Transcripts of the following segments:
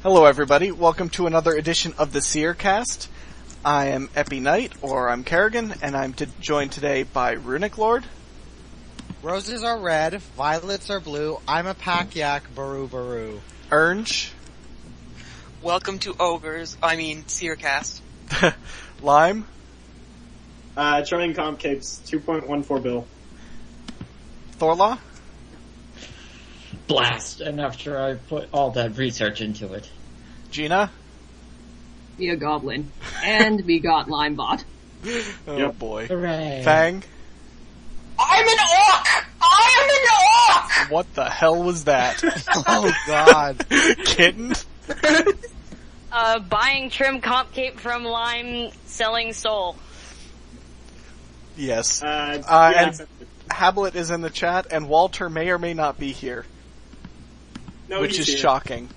Hello everybody, welcome to another edition of the Seercast. I am ePiKnight, or I'm Kerrigan, and I'm joined today by Runic Lord. Roses are red, violets are blue, I'm a pack yak, baru baru. Orange. Welcome to Seercast. Lime. Charming Comp Capes, 2.14 bill. Thorlah. Blast, and after I put all that research into it. Geena. Be a goblin. And we got Limebot. Oh boy. Hooray. Fang. I'm an orc! I am an orc! What the hell was that? Oh god. Kitten. Buying trim comp cape from Lime, selling soul. Yes. Yeah. And Habblet is in the chat, and Walter may or may not be here. No, which is here. shocking.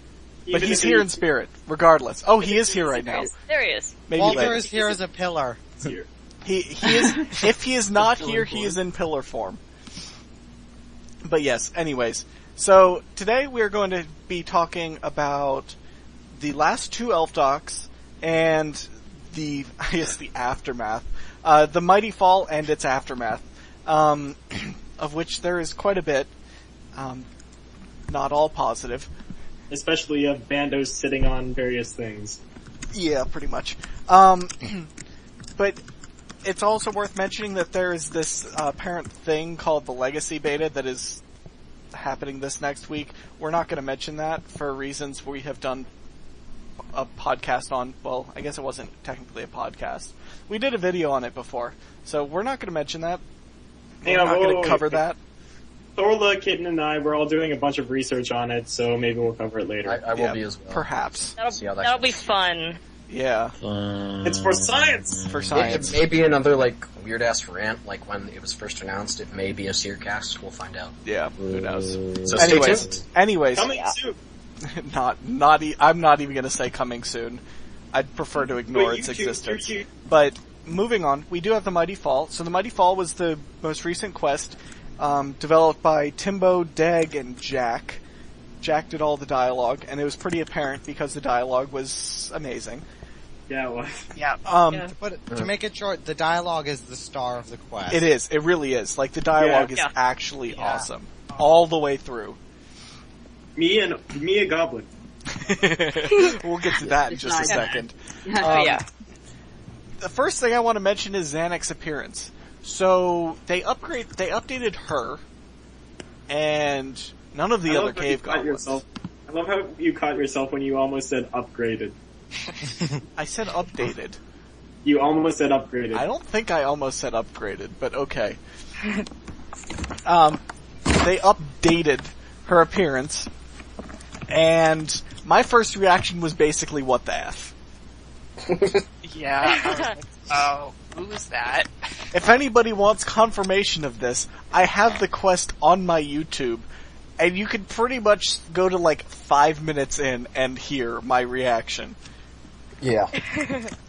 But Even he's if here in spirit, regardless. Oh, he is here right now. There he is. Maybe Walter later. is here as a pillar. He's here. He is, if he is not here, he is in pillar form. But yes, anyways. So, today we're going to be talking about the last two elf docs and the aftermath. The Mighty Fall and its aftermath. Of which there is quite a bit. Not all positive. Especially of bandos sitting on various things. Yeah, pretty much. But it's also worth mentioning that there is this apparent thing called the Legacy Beta that is happening this next week. We're not going to mention that for reasons we have done a podcast on. Well, I guess it wasn't technically a podcast. We did a video on it before, so we're not going to mention that. We're not going to cover that. Thorlah, Kitten, and I, we're all doing a bunch of research on it, so maybe we'll cover it later. I will be as well. Perhaps. That'll be fun. Yeah. It's for science! For science. It may be another, weird-ass rant, like when it was first announced. It may be a Seercast. We'll find out. Yeah, who knows. So stay tuned. Anyways. Coming soon! I'm not even gonna say coming soon. I'd prefer to ignore its existence. But, moving on, we do have the Mighty Fall. So the Mighty Fall was the most recent quest, developed by Timbo, Deg, and Jack. Jack did all the dialogue, and it was pretty apparent because the dialogue was amazing. Yeah, it was. Yeah. But to make it short, the dialogue is the star of the quest. It is. It really is. Like, the dialogue is actually awesome. All the way through. Me a goblin. We'll get to that in just a second. Yeah. The first thing I want to mention is Xanax's appearance. So, they updated her, and none of the other cave goblins. I love how you caught yourself when you almost said upgraded. I said updated. You almost said upgraded. I don't think I almost said upgraded, but okay. They updated her appearance, and my first reaction was basically, what the F? Yeah, I was like, oh, who is that? If anybody wants confirmation of this, I have the quest on my YouTube, and you can pretty much go to 5 minutes in and hear my reaction. Yeah.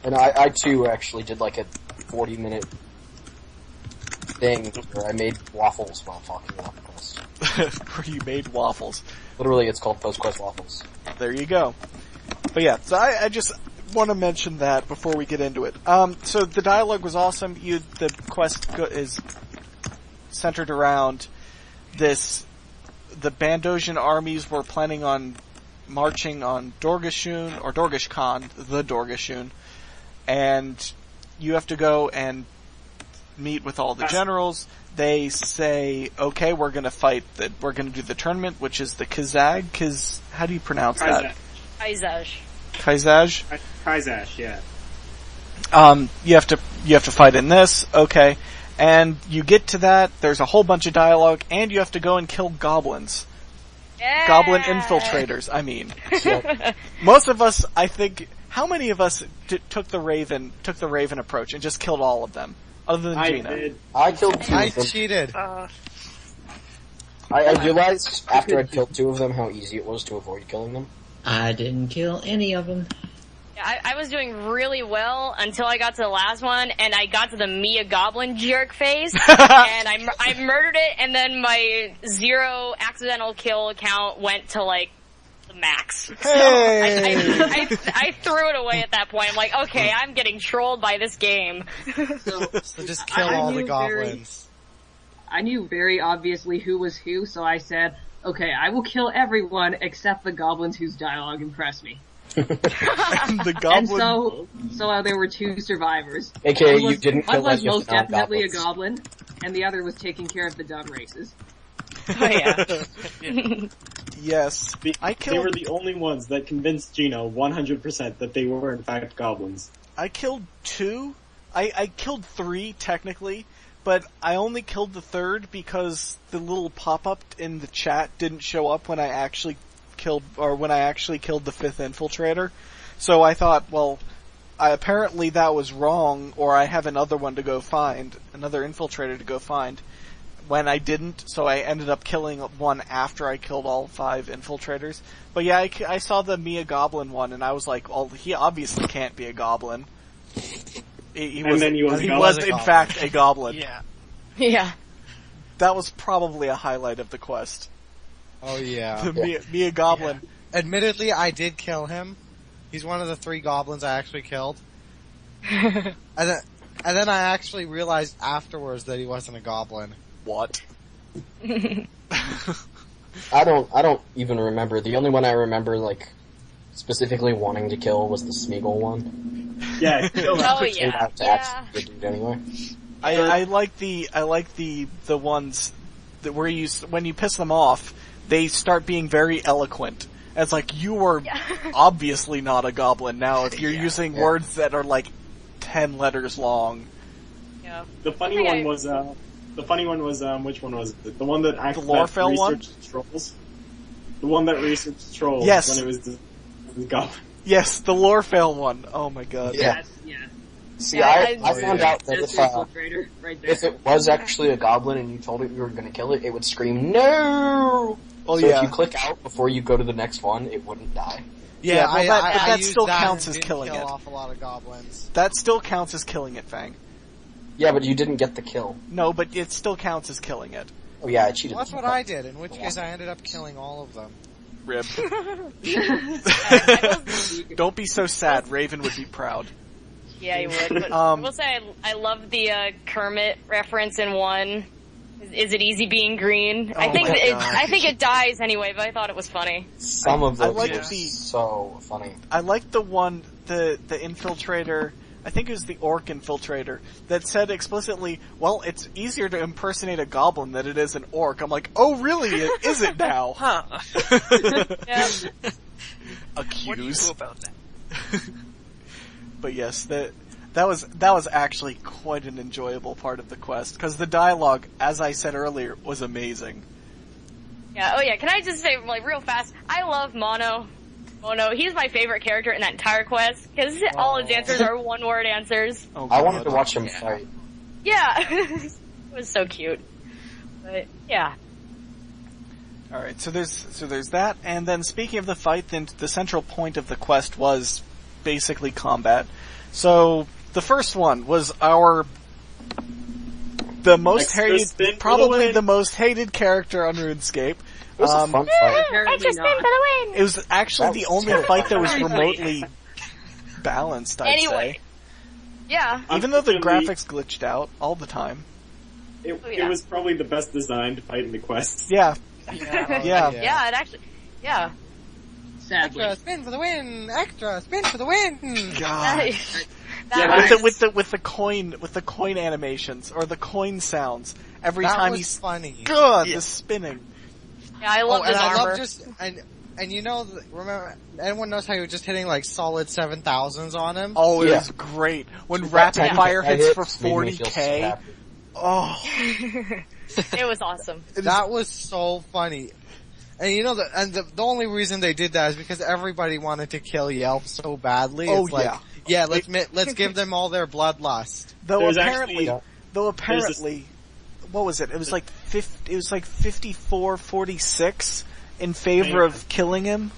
And I too actually did a 40-minute thing where I made waffles while talking about the quest. Where you made waffles. Literally, it's called post-quest waffles. There you go. But yeah, so I just want to mention that before we get into it. So the dialogue was awesome. The quest is centered around this. The Bandosian armies were planning on marching on Dorgashun, or Dorgash Khan, the Dorgashun, and you have to go and meet with all the generals. They say, okay, we're gonna we're gonna do the tournament, which is the Kazag, how do you pronounce that? Kaizaj. Kaizaj? Kaizash, yeah. You have to fight in this, okay. And you get to that, there's a whole bunch of dialogue, and you have to go and kill goblins. Yeah. Goblin infiltrators, I mean. Most of us, I think, how many of us took the Raven approach and just killed all of them? Other than Geena. Did. I killed two I of them. cheated. I realized after I'd killed two of them how easy it was to avoid killing them. I didn't kill any of them. I was doing really well until I got to the last one, and I got to the Mia Goblin jerk face, and I murdered it, and then my 0 accidental kill count went to the max. So Hey! I threw it away at that point. I'm like, okay, I'm getting trolled by this game. So just kill I all the knew goblins. I knew very obviously who was who, so I said, okay, I will kill everyone except the goblins whose dialogue impressed me. And the And goblin... so there were 2 survivors. AKA, One you was- didn't One kill was any of most the definitely a non-goblins. goblin, and the other was taking care of the dun races. Oh yeah. Yes. I They were killed... the only ones that convinced Gino 100% that they were in fact goblins. I killed 2. I killed 3, technically, but I only killed the 3rd because the little pop-up in the chat didn't show up when I actually killed the 5th infiltrator. So I thought, well, apparently that was wrong, or I have another one to go find, another infiltrator to go find, when I didn't, so I ended up killing one after I killed all 5 infiltrators. But yeah, I saw the Mia Goblin one, and I was like, well, he obviously can't be a goblin. He was in fact a goblin. Yeah. Yeah. That was probably a highlight of the quest. Oh yeah. The Mia Goblin. Admittedly, I did kill him. He's one of the 3 goblins I actually killed. And then I actually realized afterwards that he wasn't a goblin. What? I don't even remember. The only one I remember, like, specifically wanting to kill was the Smeagol one. Yeah, kill him. Oh Turned yeah. out to actually be a dude anyway. I like the ones that where when you piss them off, they start being very eloquent. And it's like, you are obviously not a goblin now if you're using words that are like 10 letters long. Yeah. The funny one was which one was it? The one that The Lorefell one? researched trolls. The one that researched trolls Yes. when it was the goblin. Yes, the Lorefell one. Oh my god. Yeah. Yeah. See, Yeah, I found out that That's if, the infiltrator right there. if it was actually a goblin and you told it you were going to kill it, it would scream, no! Oh So yeah. if you click out before you go to the next one, it wouldn't die. Yeah, well, but that used still that counts and as didn't killing kill it. off a lot of goblins. That still counts as killing it, Fang. Yeah, but you didn't get the kill. No, but it still counts as killing it. Oh yeah, I cheated. Well, that's what I did, in which case I ended up killing all of them. Rib. Don't be so sad. Raven would be proud. Yeah, you would. But Um, I will say I love the Kermit reference in 1. Is it easy being green? Oh I think my it, God. I think it dies anyway, but I thought it was funny. Some of I those like were the- so funny. I like the one, the infiltrator, I think it was the orc infiltrator, that said explicitly, well, it's easier to impersonate a goblin than it is an orc. I'm like, oh really, is it now? Huh. Yeah. What do you Accuse. do about that? But yes, that was actually quite an enjoyable part of the quest, because the dialogue, as I said earlier, was amazing. Yeah, oh yeah, can I just say, like, real fast, I love Mono. Mono, he's my favorite character in that entire quest, because all his answers are one-word answers. Oh, I God. wanted to watch him fight. Yeah, it was so cute. But, yeah. Alright, so there's that, and then speaking of the fight, then the central point of the quest was basically combat. So, the first one was the most Extra hated, spin for probably the the win. most hated character on RuneScape. It was a fun fight. Apparently not. It was actually That the was only fight that was terrifying. remotely balanced, I'd Anyway. say. Yeah. Even though the Unfortunately, graphics glitched out all the time. It yeah. was probably the best designed fight in the quest. Yeah, Yeah. yeah. Yeah, it actually, yeah. Sadly. Extra spin for the win! Extra spin for the win! God. Yeah, With the coin animations, or the coin sounds, every That time was he's funny. good, the spinning. Yeah, I love and his I armor. love just and you know, remember, anyone knows how you're just hitting like solid 7,000s on him? Oh, it Yeah. was great. When That rapid time fire I hits hit for made me feel so 40k, happy. oh, It was awesome. That was so funny. And you know, the only reason they did that is because everybody wanted to kill Yelp so badly. Oh, It's like, yeah. let's give them all their bloodlust. though There's apparently, actually- what was it? It was like 54-46 in favor of killing him.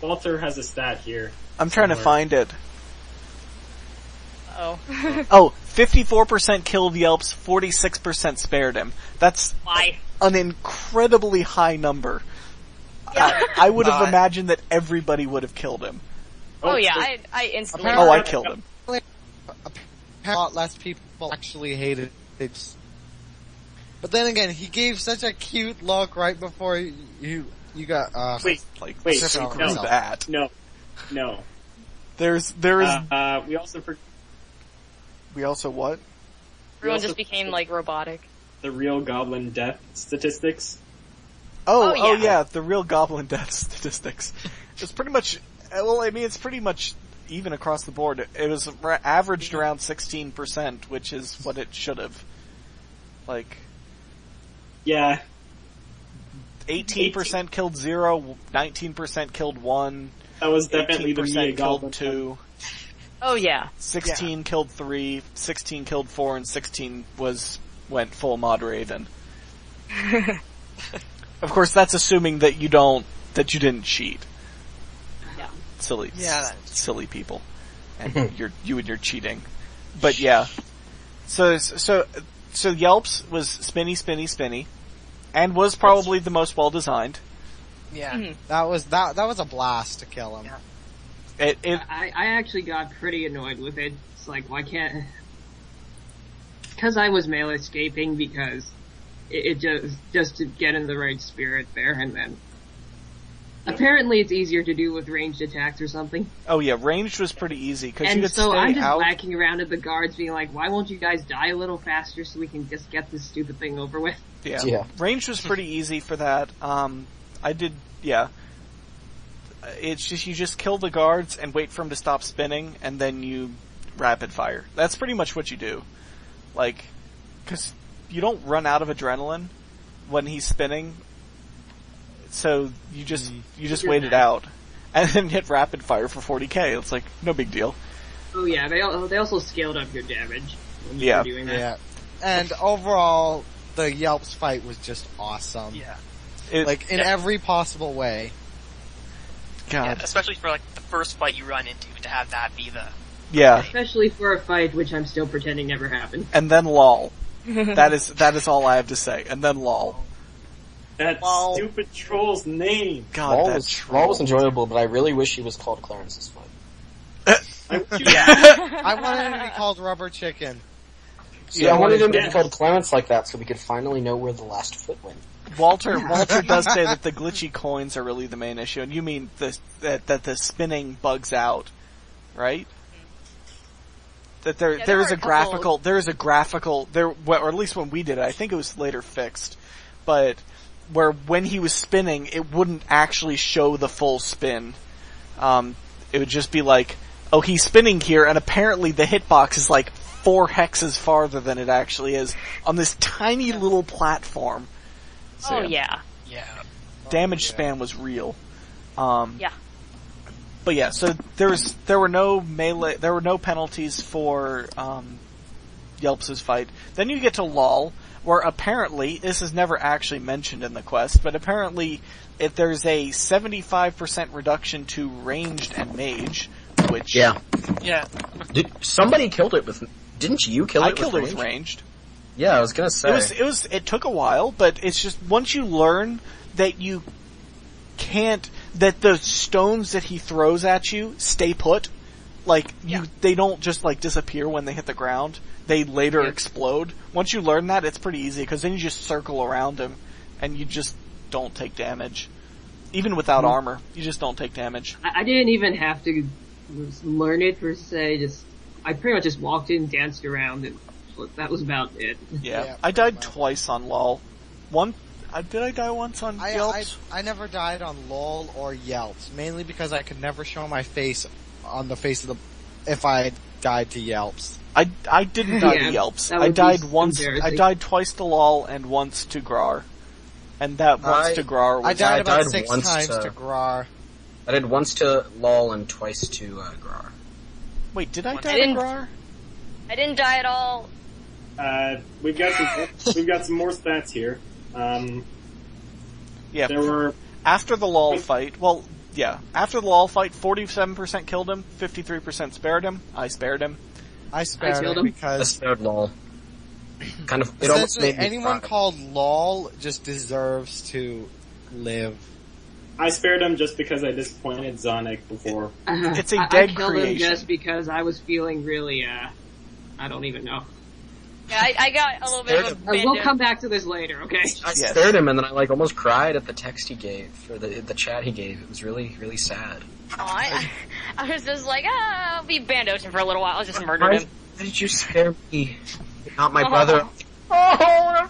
Walter has a stat here. I'm trying to somewhere. find it. Oh. Oh, 54% killed Yelps, 46% spared him. That's Why? an incredibly high number. I would have imagined that everybody would have killed him. Oh yeah, I instantly. Oh, I killed him. A lot less people actually hated it. But then again, he gave such a cute look right before you got, Wait, screw no. that. No. There is, we also what? Everyone just became like robotic. The real goblin death statistics. Oh yeah, the real goblin death statistics. It's pretty much, well, I mean, it's pretty much even across the board. It was averaged around 16%, which is what it should have. Like, yeah, 18% killed 0, 19% killed 1. That was definitely the 18% killed killed 2. Oh yeah. 16 killed 3, 16 killed 4, and 16 went full mod Raven. Of course, that's assuming that you didn't cheat. Yeah. Silly people. And you and your cheating. But yeah. So Yelps was spinny, and was probably the most well designed. Yeah. Mm-hmm. that was a blast to kill him. Yeah. I actually got pretty annoyed with it. It's like, why can't... Because I was melee escaping, because it just to get in the right spirit there, and then... Apparently it's easier to do with ranged attacks or something. Oh yeah, ranged was pretty easy, because you could so stay I'm just out. whacking around at the guards being like, why won't you guys die a little faster so we can just get this stupid thing over with? Yeah. Ranged was pretty easy for that. It's just, you just kill the guards and wait for them to stop spinning, and then you rapid fire. That's pretty much what you do. Like, cause you don't run out of adrenaline when he's spinning, so you just wait it out. And then hit rapid fire for 40k. It's like, no big deal. Oh yeah, they also scaled up your damage when you were doing that. Yeah. And overall, the Yelps fight was just awesome. Yeah. In every possible way. God. Yeah, especially for like the first fight you run into, to have that be the... Yeah. Especially for a fight which I'm still pretending never happened. And then lol. That is all I have to say. And then lol. That stupid troll's name. God, Law was enjoyable, but I really wish he was called Clarence's fight. I wanted him to be called Rubber Chicken. See, I wanted him to be called Clarence like that so we could finally know where the last foot went. Walter does say that the glitchy coins are really the main issue, and you mean that the spinning bugs out, right? That there is a graphical, or at least when we did it, I think it was later fixed, but where when he was spinning, it wouldn't actually show the full spin. It would just be like, oh, he's spinning here, and apparently the hitbox is like 4 hexes farther than it actually is on this tiny little platform. So, Oh yeah. Yeah. damage spam was real. Yeah. But yeah, so there were no penalties for Yelps' fight. Then you get to LOL, where apparently, this is never actually mentioned in the quest, but apparently there's a 75% reduction to ranged and mage, which... Yeah. Yeah. Somebody killed it with... Didn't you kill it I killed with it with range? ranged. Yeah, I was gonna say. It took a while, but it's just, once you learn that you can't, that the stones that he throws at you stay put, like, they don't just like disappear when they hit the ground, they later explode. Once you learn that, it's pretty easy, because then you just circle around him, and you just don't take damage. Even without armor, you just don't take damage. I didn't even have to learn it per se, I pretty much just walked in, danced around, and that was about it. Yeah. I died twice on LOL. Did I die once on Yelps? I never died on LOL or Yelps, mainly because I could never show my face on the face of if I died to Yelps. I didn't die to Yelps. I died once. I died twice to LOL and once to Grar. And that once to Grar was... I died about 6 once times to Grar. I did once to LOL and twice to Grar. Wait, did I die to Grar? I didn't die at all. We've got some more stats here. Yeah. There were... After the LOL fight, after the LOL fight, 47% killed him, 53% spared him. I spared him. I spared him because... I spared LOL. Kind of, it almost essentially, made me anyone cry. called LOL just deserves to live. I spared him just because I disappointed Zonic before. It's a I dead killed creation. him just because I was feeling really, I don't even know. Yeah, I got a little bit of a We'll come back to this later, okay? I spared him, and then I almost cried at the text he gave, or the chat he gave. It was really, really sad. I was just like, I'll be Bandosing for a little while. I'll just murder him. Why did you spare me? Not my brother. Yeah.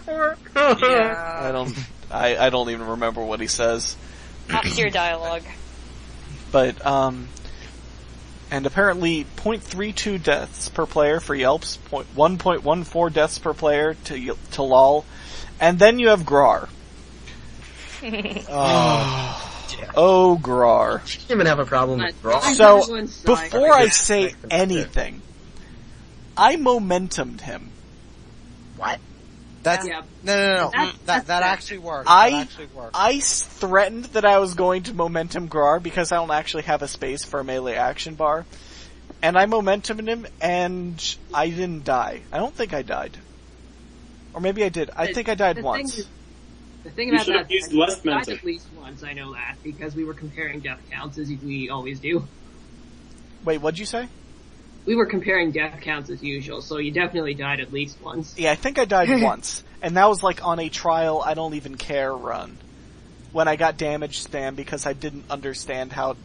I don't even remember what he says. Top tier dialogue. But, and apparently 0.32 deaths per player for Yelps, 1.14 deaths per player to LOL, and then you have Grar. Oh, Grar. I didn't even have a problem with Brawl. So, before I say anything, I momentumed him. What? That's Yeah. no. That's That actually worked. I- That actually worked. I threatened that I was going to momentum Grar because I don't actually have a space for a melee action bar. And I momentumed him, and I didn't die. I don't think I died. Or maybe I did. I think I died once. The thing You about should that, have used less I died momentum. at least once, I know that, because we were comparing death counts as we always do. Wait, what'd you say? We were comparing death counts as usual, so you definitely died at least once. Yeah, I think I died once. And that was like on a trial I don't even care run. When I got damage spam because I didn't understand how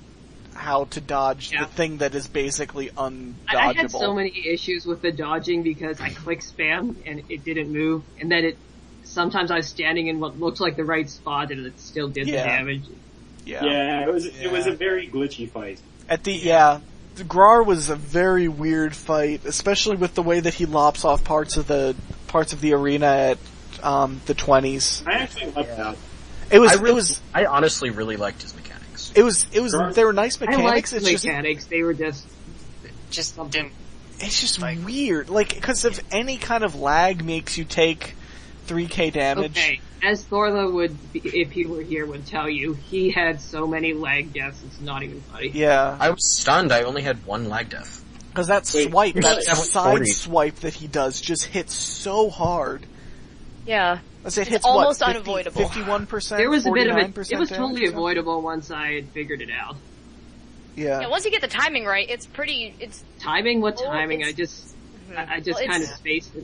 to dodge the thing that is basically undodgeable. I had so many issues with the dodging because I clicked spam and it didn't move, and then sometimes I was standing in what looked like the right spot and it still did the damage. Yeah. It was a very glitchy fight. The Grar was a very weird fight, especially with the way that he lops off parts of the arena at the 20s. I actually loved that. I honestly really liked his mechanics. They were nice mechanics. I liked the mechanics. They were just didn't. It's just weird, like, because if any kind of lag makes you take 3k damage. Okay, as Thorlah would, if he were here, would tell you, he had so many lag deaths, it's not even funny. Yeah. I was stunned. I only had one lag death. Because that side swipe that he does just hits so hard. Yeah. It hits it's almost what, unavoidable. 51%? There was a bit of it. It was damage, totally avoidable once I had figured it out. Yeah. Once you get the timing right, it's timing. What timing? I just kind of spaced it.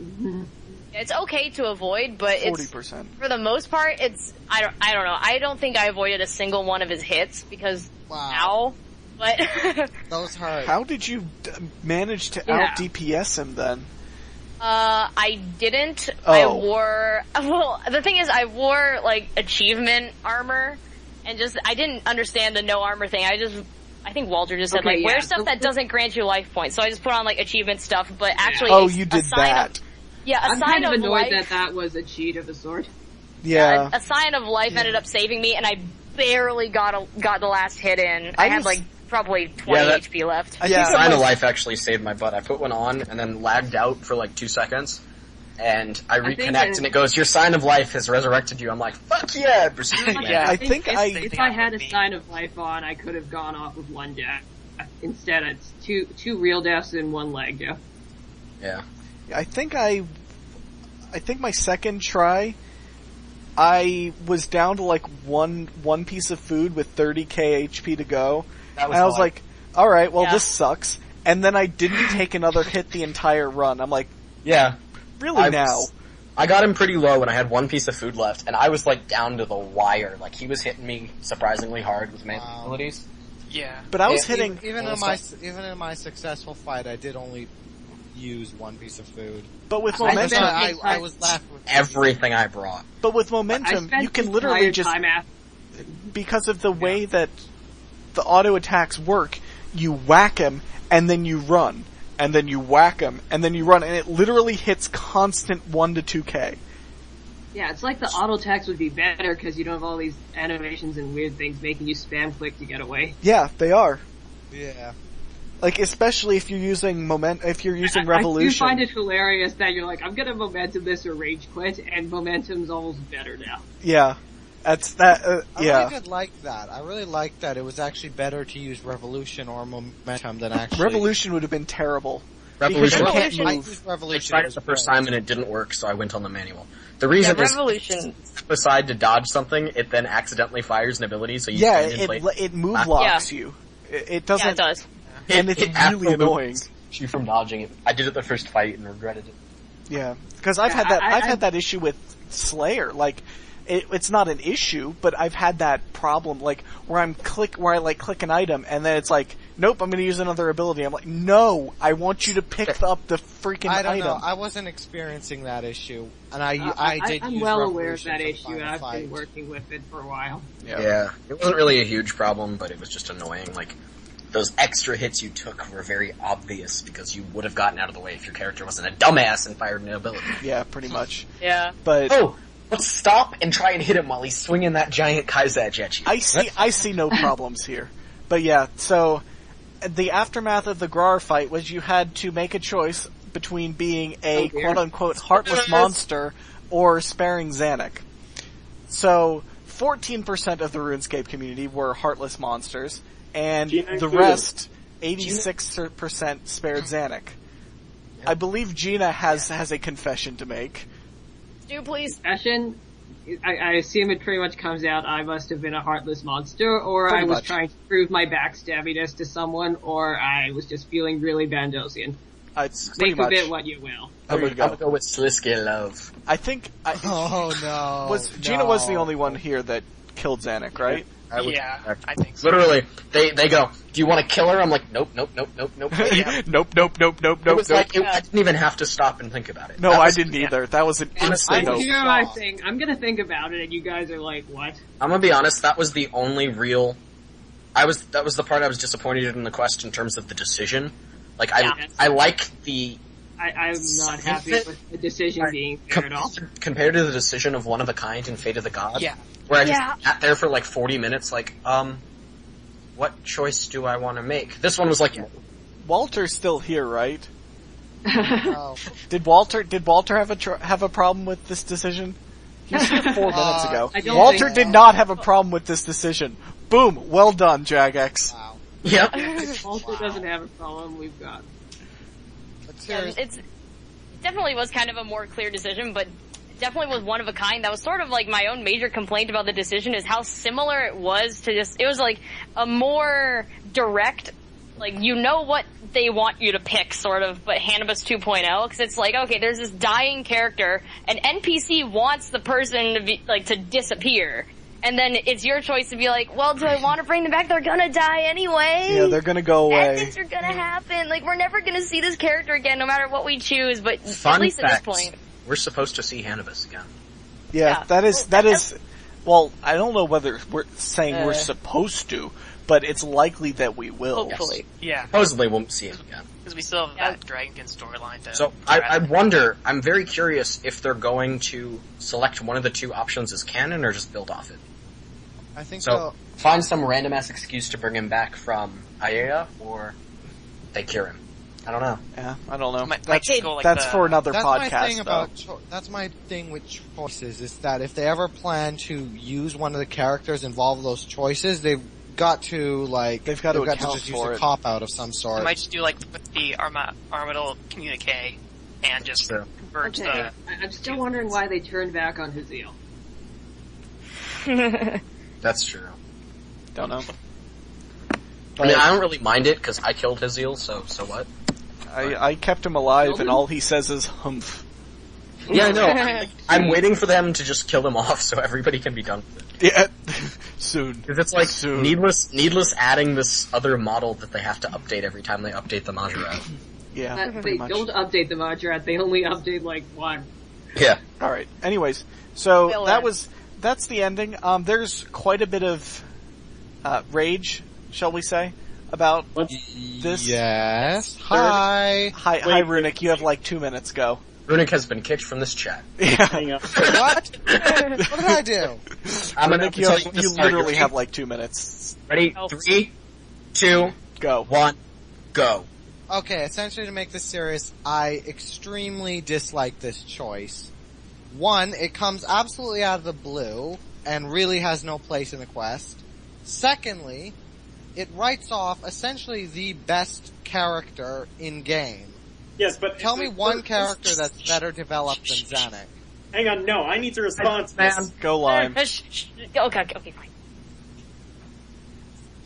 It's okay to avoid, but 40%. For the most part, I don't know. I don't think I avoided a single one of his hits because but those hurt. How did you manage to out DPS him then? I didn't. Oh. The thing is, I wore like achievement armor, and I didn't understand the no armor thing. I think Walter just said wear stuff that doesn't grant you life points. So I just put on like achievement stuff, but actually, you did that. I'm kind of annoyed that was a cheat of a sort. Yeah. A sign of life ended up saving me, and I barely got the last hit in. I had like probably 20 HP left. Sign of Life actually saved my butt. I put one on and then lagged out for like 2 seconds, and I reconnect and it goes, your Sign of Life has resurrected you. I'm like, fuck yeah! If I had a Sign of Life on, I could have gone off with one death. Instead, it's two real deaths and one lag death. Yeah. I think my second try, I was down to like one piece of food with 30k HP to go. And I was like, alright, well this sucks. And then I didn't take another hit the entire run. I'm like, really now? I got him pretty low when I had one piece of food left, and I was like down to the wire. Like he was hitting me surprisingly hard with melee abilities. Yeah. But I was hitting... Even in my successful fight, I did only use one piece of food. But with momentum, I was left with everything I brought. But with momentum, you can literally just, because of the way that the auto attacks work, you whack him and then you run, and then you whack him and then you run, and it literally hits constant 1 to 2k. Yeah, it's like the auto attacks would be better because you don't have all these animations and weird things making you spam click to get away. Yeah, they are. Yeah. Like, especially if you're using Revolution. I do find it hilarious that you're like, I'm gonna momentum this or rage quit, and momentum's almost better now. Yeah. That's that, I really did like that. I really liked that. It was actually better to use Revolution or momentum than actually... Revolution would have been terrible. Because you can't I move. used I Revolution. tried it the first time and it didn't work, so I went on the manual. The reason is, Revolution. aside to dodge something, it then accidentally fires an ability, so you Yeah, stand in place. it move locks you. It doesn't. Yeah, it does. And it's really absolutely annoying. stops you from dodging it. I did it the first fight and regretted it. Yeah, because I've had that. I've had that issue with Slayer. Like, it's not an issue, but I've had that problem. Like where I click an item and then it's like, nope, I'm going to use another ability. I'm like, no, I want you to pick up the freaking I don't item. know. I wasn't experiencing that issue, and I did. I'm use well aware of Revolution that for the issue. final I've fight. been working with it for a while. Yeah. It wasn't really a huge problem, but it was just annoying. Like, those extra hits you took were very obvious because you would have gotten out of the way if your character wasn't a dumbass and fired an ability. Yeah, pretty much. Yeah. But Oh, let's stop and try and hit him while he's swinging that giant Kaizadge at you. I see no problems here. But yeah, so the aftermath of the Grar fight was you had to make a choice between being a quote-unquote heartless monster or sparing Zanuck. So 14% of the RuneScape community were heartless monsters, and the rest, 86% spared Zanuck. I believe Geena has a confession to make. Do please. Confession, I assume it pretty much comes out I must have been a heartless monster, or Pretty I was much. trying to prove my backstabbiness to someone, or I was just feeling really Bandosian. It's pretty Make of much. it what you will. There you I'm gonna go. go with Slisky Love. I think Oh no! Geena was the only one here that killed Zanuck, right? I would Yeah, expect. I think so. Literally, they go, do you want to kill her? I'm like, nope. Nope, nope, It was like, I didn't even have to stop and think about it. No, That I was- didn't either. That was an Honestly, instant You nope. know my thing. I'm gonna think about it, and you guys are like, what? I'm gonna be honest, that was the only real, that was the part I was disappointed in the quest in terms of the decision. Like, I like the, I'm not happy with the decision being fair at all. compared to the decision of One of a Kind in Fate of the Gods, Yeah. where I just sat there for like 40 minutes like, what choice do I want to make? This one was like, Walter's still here, right? No. Did Walter have a problem with this decision? He was here 4 minutes ago. I don't Walter think did so. not have a problem with this decision. Boom! Well done, Jagex. Wow. yep. Also doesn't have a problem. We've got. But Yeah, seriously, it definitely was kind of a more clear decision, but definitely was one of a kind. That was sort of like my own major complaint about the decision is how similar it was to just, it was like a more direct, like, you know what they want you to pick, sort of, but Hannibus 2.0, because it's like, okay, there's this dying character, an NPC wants the person to be, like, to disappear. And then it's your choice to be like, well, do I want to bring them back? They're gonna die anyway. Yeah, they're gonna go away. Bad things are gonna happen. Like, we're never gonna see this character again, no matter what we choose, but Fun at least fact, at this point. we're supposed to see Hannibus again. Yeah, Yeah. that is. Well, I don't know whether we're saying we're supposed to, but it's likely that we will. Hopefully. Yeah, Supposedly won't see it again. because we still have Yeah. that Dragonkin storyline to... So, I wonder, I'm very curious if they're going to select one of the two options as canon or just build off it. I think So, find some random ass excuse to bring him back from Aiea, or they cure him. I don't know. Yeah, I don't know. Might That's, just go like that's the- for another That's podcast. my thing though. about that's my thing with choices is that if they ever plan to use one of the characters involved in those choices, they've got to They've got to account just use for a it. cop out of some sort. We might just do like with the Armadillo communique and just Sure. converge Okay, the... I'm still wondering why they turned back on Haziel. That's true. Don't know. I mean, I don't really mind it, because I killed Haziel, so what? I kept him alive, and all he says is humph. Yeah, I know. I'm waiting for them to just kill him off so everybody can be done with it. Yeah, soon. Because it's like Soon. needless adding this other model that they have to update every time they update the Majorat. Yeah, They pretty much. don't update the Majorat, they only update like one. Yeah. All right. Anyways, so We'll that's the ending. There's quite a bit of rage, shall we say, about this. Yes. Hi. Hi, Runic. You have like 2 minutes. Go. Runic has been kicked from this chat. Yeah. Hang on. What? What did I do? I'm gonna Runic, you, tell have, you you this literally argument. have like 2 minutes. Ready? Oh. 3, 2, Go. 1, go. Okay, essentially to make this serious, I extremely dislike this choice. One, it comes absolutely out of the blue, and really has no place in the quest. Secondly, it writes off essentially the best character in game. Yes, but... Tell me one character that's better developed than Zanuck. Hang on, no, I need to respond to this. Go Lime. Okay, fine.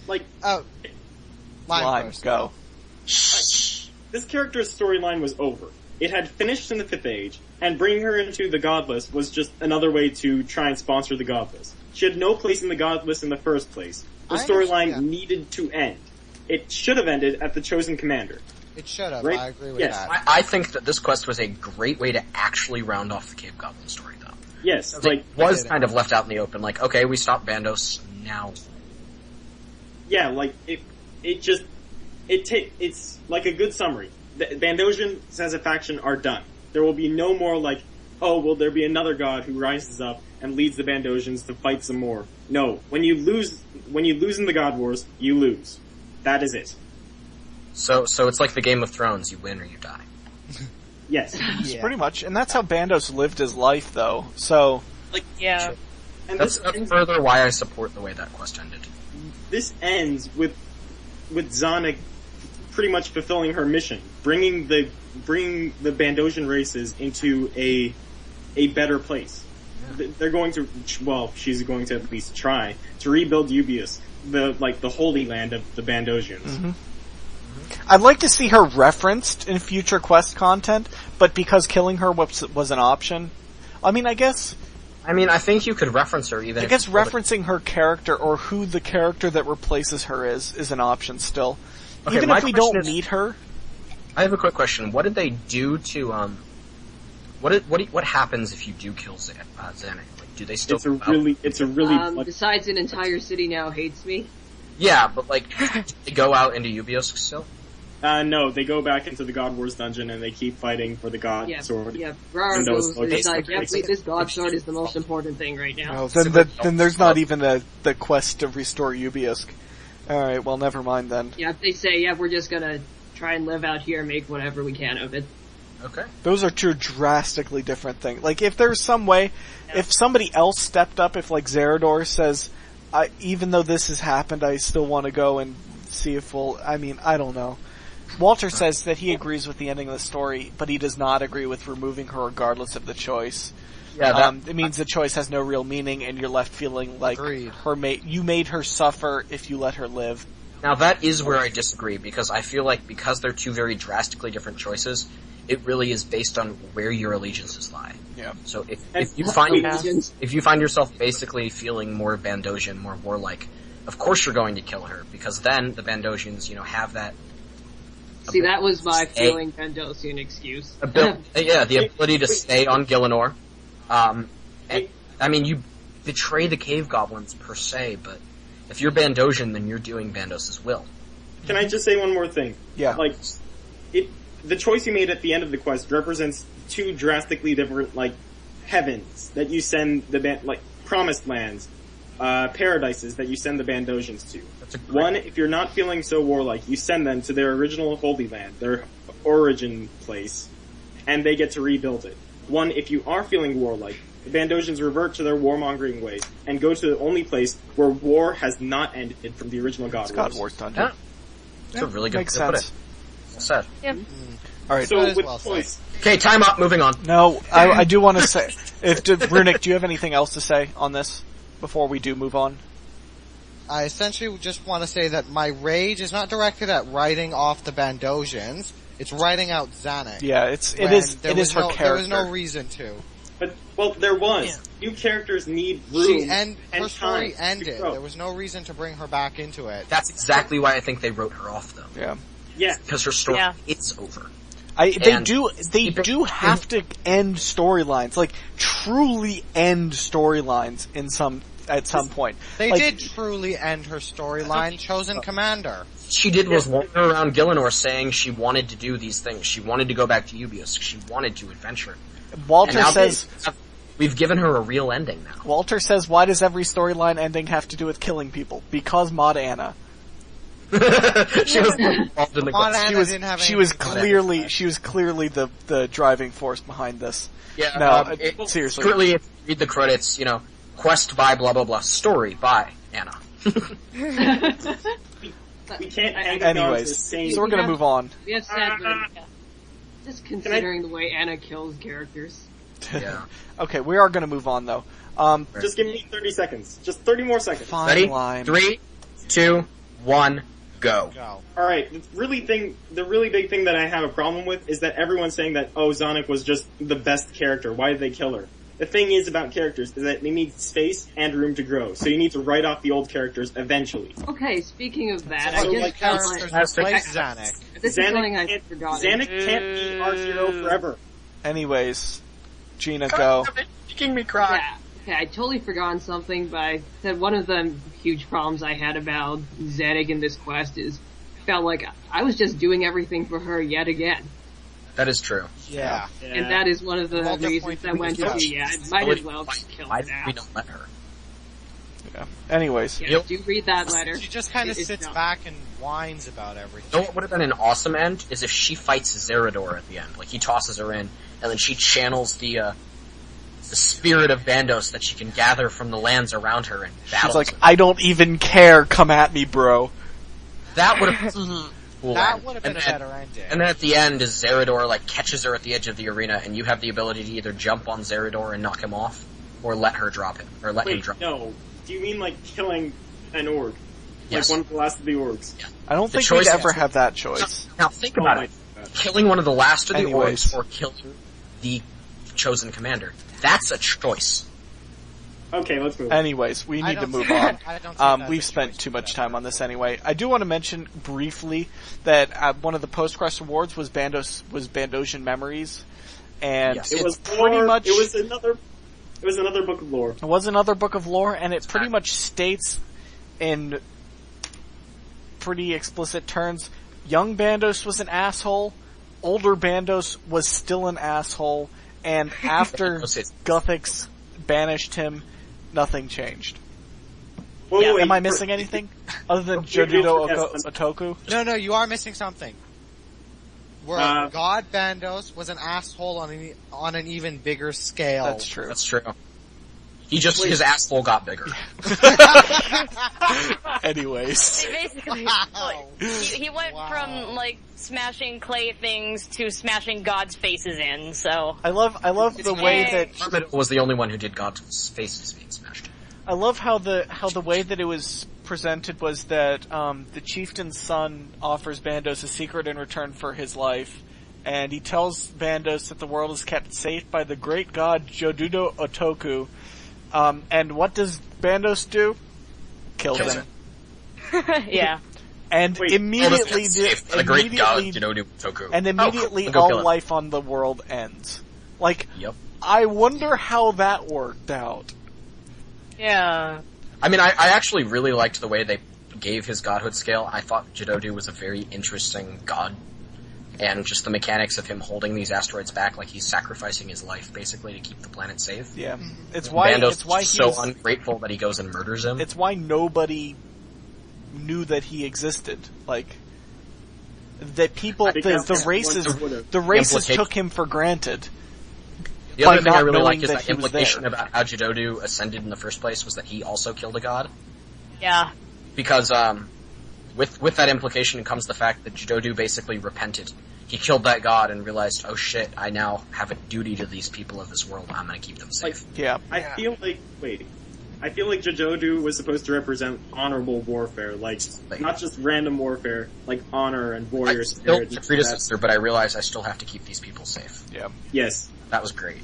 Like, Oh. Lime, first. go. this character's storyline was over. It had finished in the 5th Age, and bringing her into the Godless was just another way to try and sponsor the Godless. She had no place in the Godless in the first place. The storyline needed to end. It should have ended at the Chosen Commander. It should have, Right? I agree with Yes. that. I think that this quest was a great way to actually round off the Cave Goblin story, though. Yes, It was kind of left out in the open, like, okay, we stopped Bandos, now... Yeah, like, it's like a good summary. The Bandosians as a faction are done. There will be no more like, oh, will there be another god who rises up and leads the Bandosians to fight some more? No. When you lose in the God Wars, you lose. That is it. So it's like the Game of Thrones, you win or you die. Yes. Yeah. Pretty much, and that's how Bandos lived his life, though. So, Yeah. And That's this ends, further why I support the way that quest ended. this ends with Zanuck pretty much fulfilling her mission, bringing the Bandosian races into a better place. They're going to, well, she's going to at least try to rebuild Ubius, the holy land of the Bandosians. Mm-hmm. I'd like to see her referenced in future quest content, but because killing her was an option, I think you could reference her even. I guess referencing her character or who the character that replaces her is an option still. Okay, Even my if we question don't is- meet her, I have a quick question. What did they do to what happens if you do kill Zanuck? Like, do they still? It's a really Besides, an entire city now hates me. Yeah, but like, do they go out into Ubiosk still? no, they go back into the God Wars dungeon and they keep fighting for the God Sword. Yeah, Rar And goes, those- it's like, yep, this God Sword is the most important thing right now. well, then there's not even the quest to restore Ubiusk. Alright, well never mind then. Yeah, if they say, yeah, we're just gonna try and live out here and make whatever we can of it. Okay. Those are two drastically different things. Like, if there's some way, if somebody else stepped up, if like Zerador says, even though this has happened, I still want to go and see if I don't know. Walter says that he agrees with the ending of the story, but he does not agree with removing her regardless of the choice. Yeah, it means the choice has no real meaning, and you're left feeling like Agreed. you made her suffer if you let her live. Now that is where I disagree, because I feel like because they're two very drastically different choices, it really is based on where your allegiances lie. Yeah. So if you find yourself basically feeling more Bandosian, more warlike, of course you're going to kill her, because then the Bandosians, have that. See, that was my feeling Bandosian excuse. The ability to stay on Gielinor. You betray the cave goblins per se, but if you're Bandosian, then you're doing Bandos' will. Can I just say one more thing? Yeah. Like, the choice you made at the end of the quest represents two drastically different, heavens that you send promised lands, paradises that you send the Bandosians to. One, if you're not feeling so warlike, you send them to their original Holy Land, their origin place, and they get to rebuild it. One, if you are feeling warlike, the Bandosians revert to their warmongering ways and go to the only place where war has not ended from the original God Wars. God Wars dungeon. Yeah. That's a really good Makes way to put sense. it. Well said. Yeah. Alright. So, with well choice, Okay, time up, moving on. No, I do want to say, Runic, do you have anything else to say on this before we do move on? I essentially just want to say that my rage is not directed at writing off the Bandosians, it's writing out Zanuck. Yeah, it when is there her was character. There was no reason to. but there was. New characters need room and her story time ended. to grow. There was no reason to bring her back into it. That's exactly why I think they wrote her off, though. Yeah. Yeah. Because her story Yeah. is over. They do have to end storylines, like truly end storylines at some point. They Like, did truly end her storyline, Chosen Commander. She did was wander around Gielinor saying she wanted to do these things. She wanted to go back to Ubius. She wanted to adventure. Walter And now says, we've given her a real ending now. Walter says, why does every storyline ending have to do with killing people? Because Maud Anna. She was involved in the Maud quest. Anna didn't have She anything was to do clearly the driving force behind this. Yeah, No, seriously. Currently, if you read the credits, quest by blah blah blah, story by Anna. We can't hang on to the Anyways, same... so we're gonna move on. We have sad Just considering the way Anna kills characters. Yeah. Okay, we are gonna move on though. Just give me 30 seconds. Just 30 more seconds. Fine Ready? line. 3, 2, 1, go. Alright, the really big thing that I have a problem with is that everyone's saying that, oh, Sonic was just the best character. Why did they kill her? The thing is about characters is that they need space and room to grow, so you need to write off the old characters eventually. Okay, speaking of that, So, I just like, felt Characters like replace Zanuck. this is something I forgot. Zanuck can't be our hero forever. Anyways, Gina, go. Making me cry. Yeah. Okay, I totally forgotten something, but I said one of the huge problems I had about Zanuck in this quest is felt like I was just doing everything for her yet again. That is true. Yeah. And that is one of the reasons I went to, I might as well just kill Why her did now. we not let her? Yeah. Anyways, Yeah, do read that letter. She just kind of It's sits not- back and whines about everything. You know what would have been an awesome end is if she fights Zerador at the end. Like, he tosses her in, and then she channels the spirit of Bandos that she can gather from the lands around her and battles she's like, him. I don't even care, come at me, bro. That would have been cool. That would have been And a then- better ending. And then at the end, is Zerador, like, catches her at the edge of the arena, and you have the ability to either jump on Zerador and knock him off, or let her drop him, or let him Wait, drop him. no. Do you mean like killing an org? Yes. Like one of the last of the orgs? I don't The think we'd choice ever is- have that choice. Now, think about Oh it. my God. Killing one of the last of the Anyways. orgs, or killing the chosen commander. That's a choice. Okay, let's move. Anyways, we I need to don't move see- on. I don't see that We've as a spent choice too much whatsoever. time on this anyway. I do want to mention briefly that one of the post-quest awards was Bandosian Memories, and Yes. It it's was pretty lore, much It was another book of lore. it was another book of lore, and it pretty much states in pretty explicit terms, young Bandos was an asshole, older Bandos was still an asshole, and after Guthix banished him, nothing changed. Wait, Am I missing anything? Other than Jodudo Otoku? No, you are missing something. Where God Bandos was an asshole on an even bigger scale. That's true. That's true. His asshole got bigger. Anyways. Basically, Wow. he went Wow. from like smashing clay things to smashing God's faces in. So I love the way that Hermit was the only one who did God's faces being smashed. I love how the way that it was presented was that the chieftain's son offers Bandos a secret in return for his life, and he tells Bandos that the world is kept safe by the great god Jodudo Otoku. And what does Bandos do? Kills him. yeah. And Wait, immediately the great god, Toku. and immediately Go kill all him. life on the world ends. Like, Yep. I wonder how that worked out. Yeah. I mean, I actually really liked the way they gave his godhood scale. I thought Jododu was a very interesting god. And just the mechanics of him holding these asteroids back, like he's sacrificing his life, basically, to keep the planet safe. Yeah. It's why Bandos is so he's ungrateful that he goes and murders him. it's why nobody knew that he existed. Like, that people, Because the races would've. took him for granted. The by other thing I not really knowing like is that that he was implication there. about how Jododu ascended in the first place was that he also killed a god. Yeah. Because, with that implication comes the fact that Jododu basically repented. He killed that god and realized, oh shit, I now have a duty to these people of this world, I'm gonna keep them safe. Yeah. I feel like Jojodu was supposed to represent honorable warfare, like not just random warfare, like honor and warrior I spirit. killed the predecessor, but I realized I still have to keep these people safe. Yeah. Yes. That was great.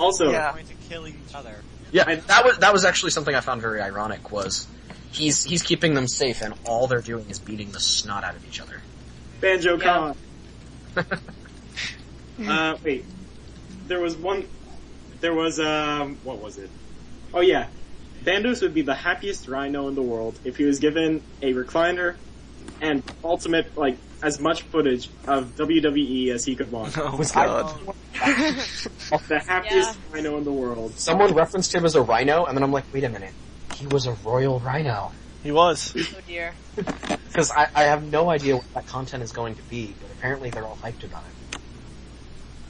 Also, Yeah. Going to kill each other. Yeah, that was actually something I found very ironic, was he's keeping them safe and all they're doing is beating the snot out of each other. Banjo Khan. Wait. What was it? Oh yeah. Bandos would be the happiest rhino in the world if he was given a recliner and ultimate, like, as much footage of WWE as he could want. Oh god. The happiest rhino in the world. Someone referenced him as a rhino, and then I'm like, wait a minute. He was a royal rhino. He was. Oh dear. Because I have no idea what that content is going to be, but apparently they're all hyped about it.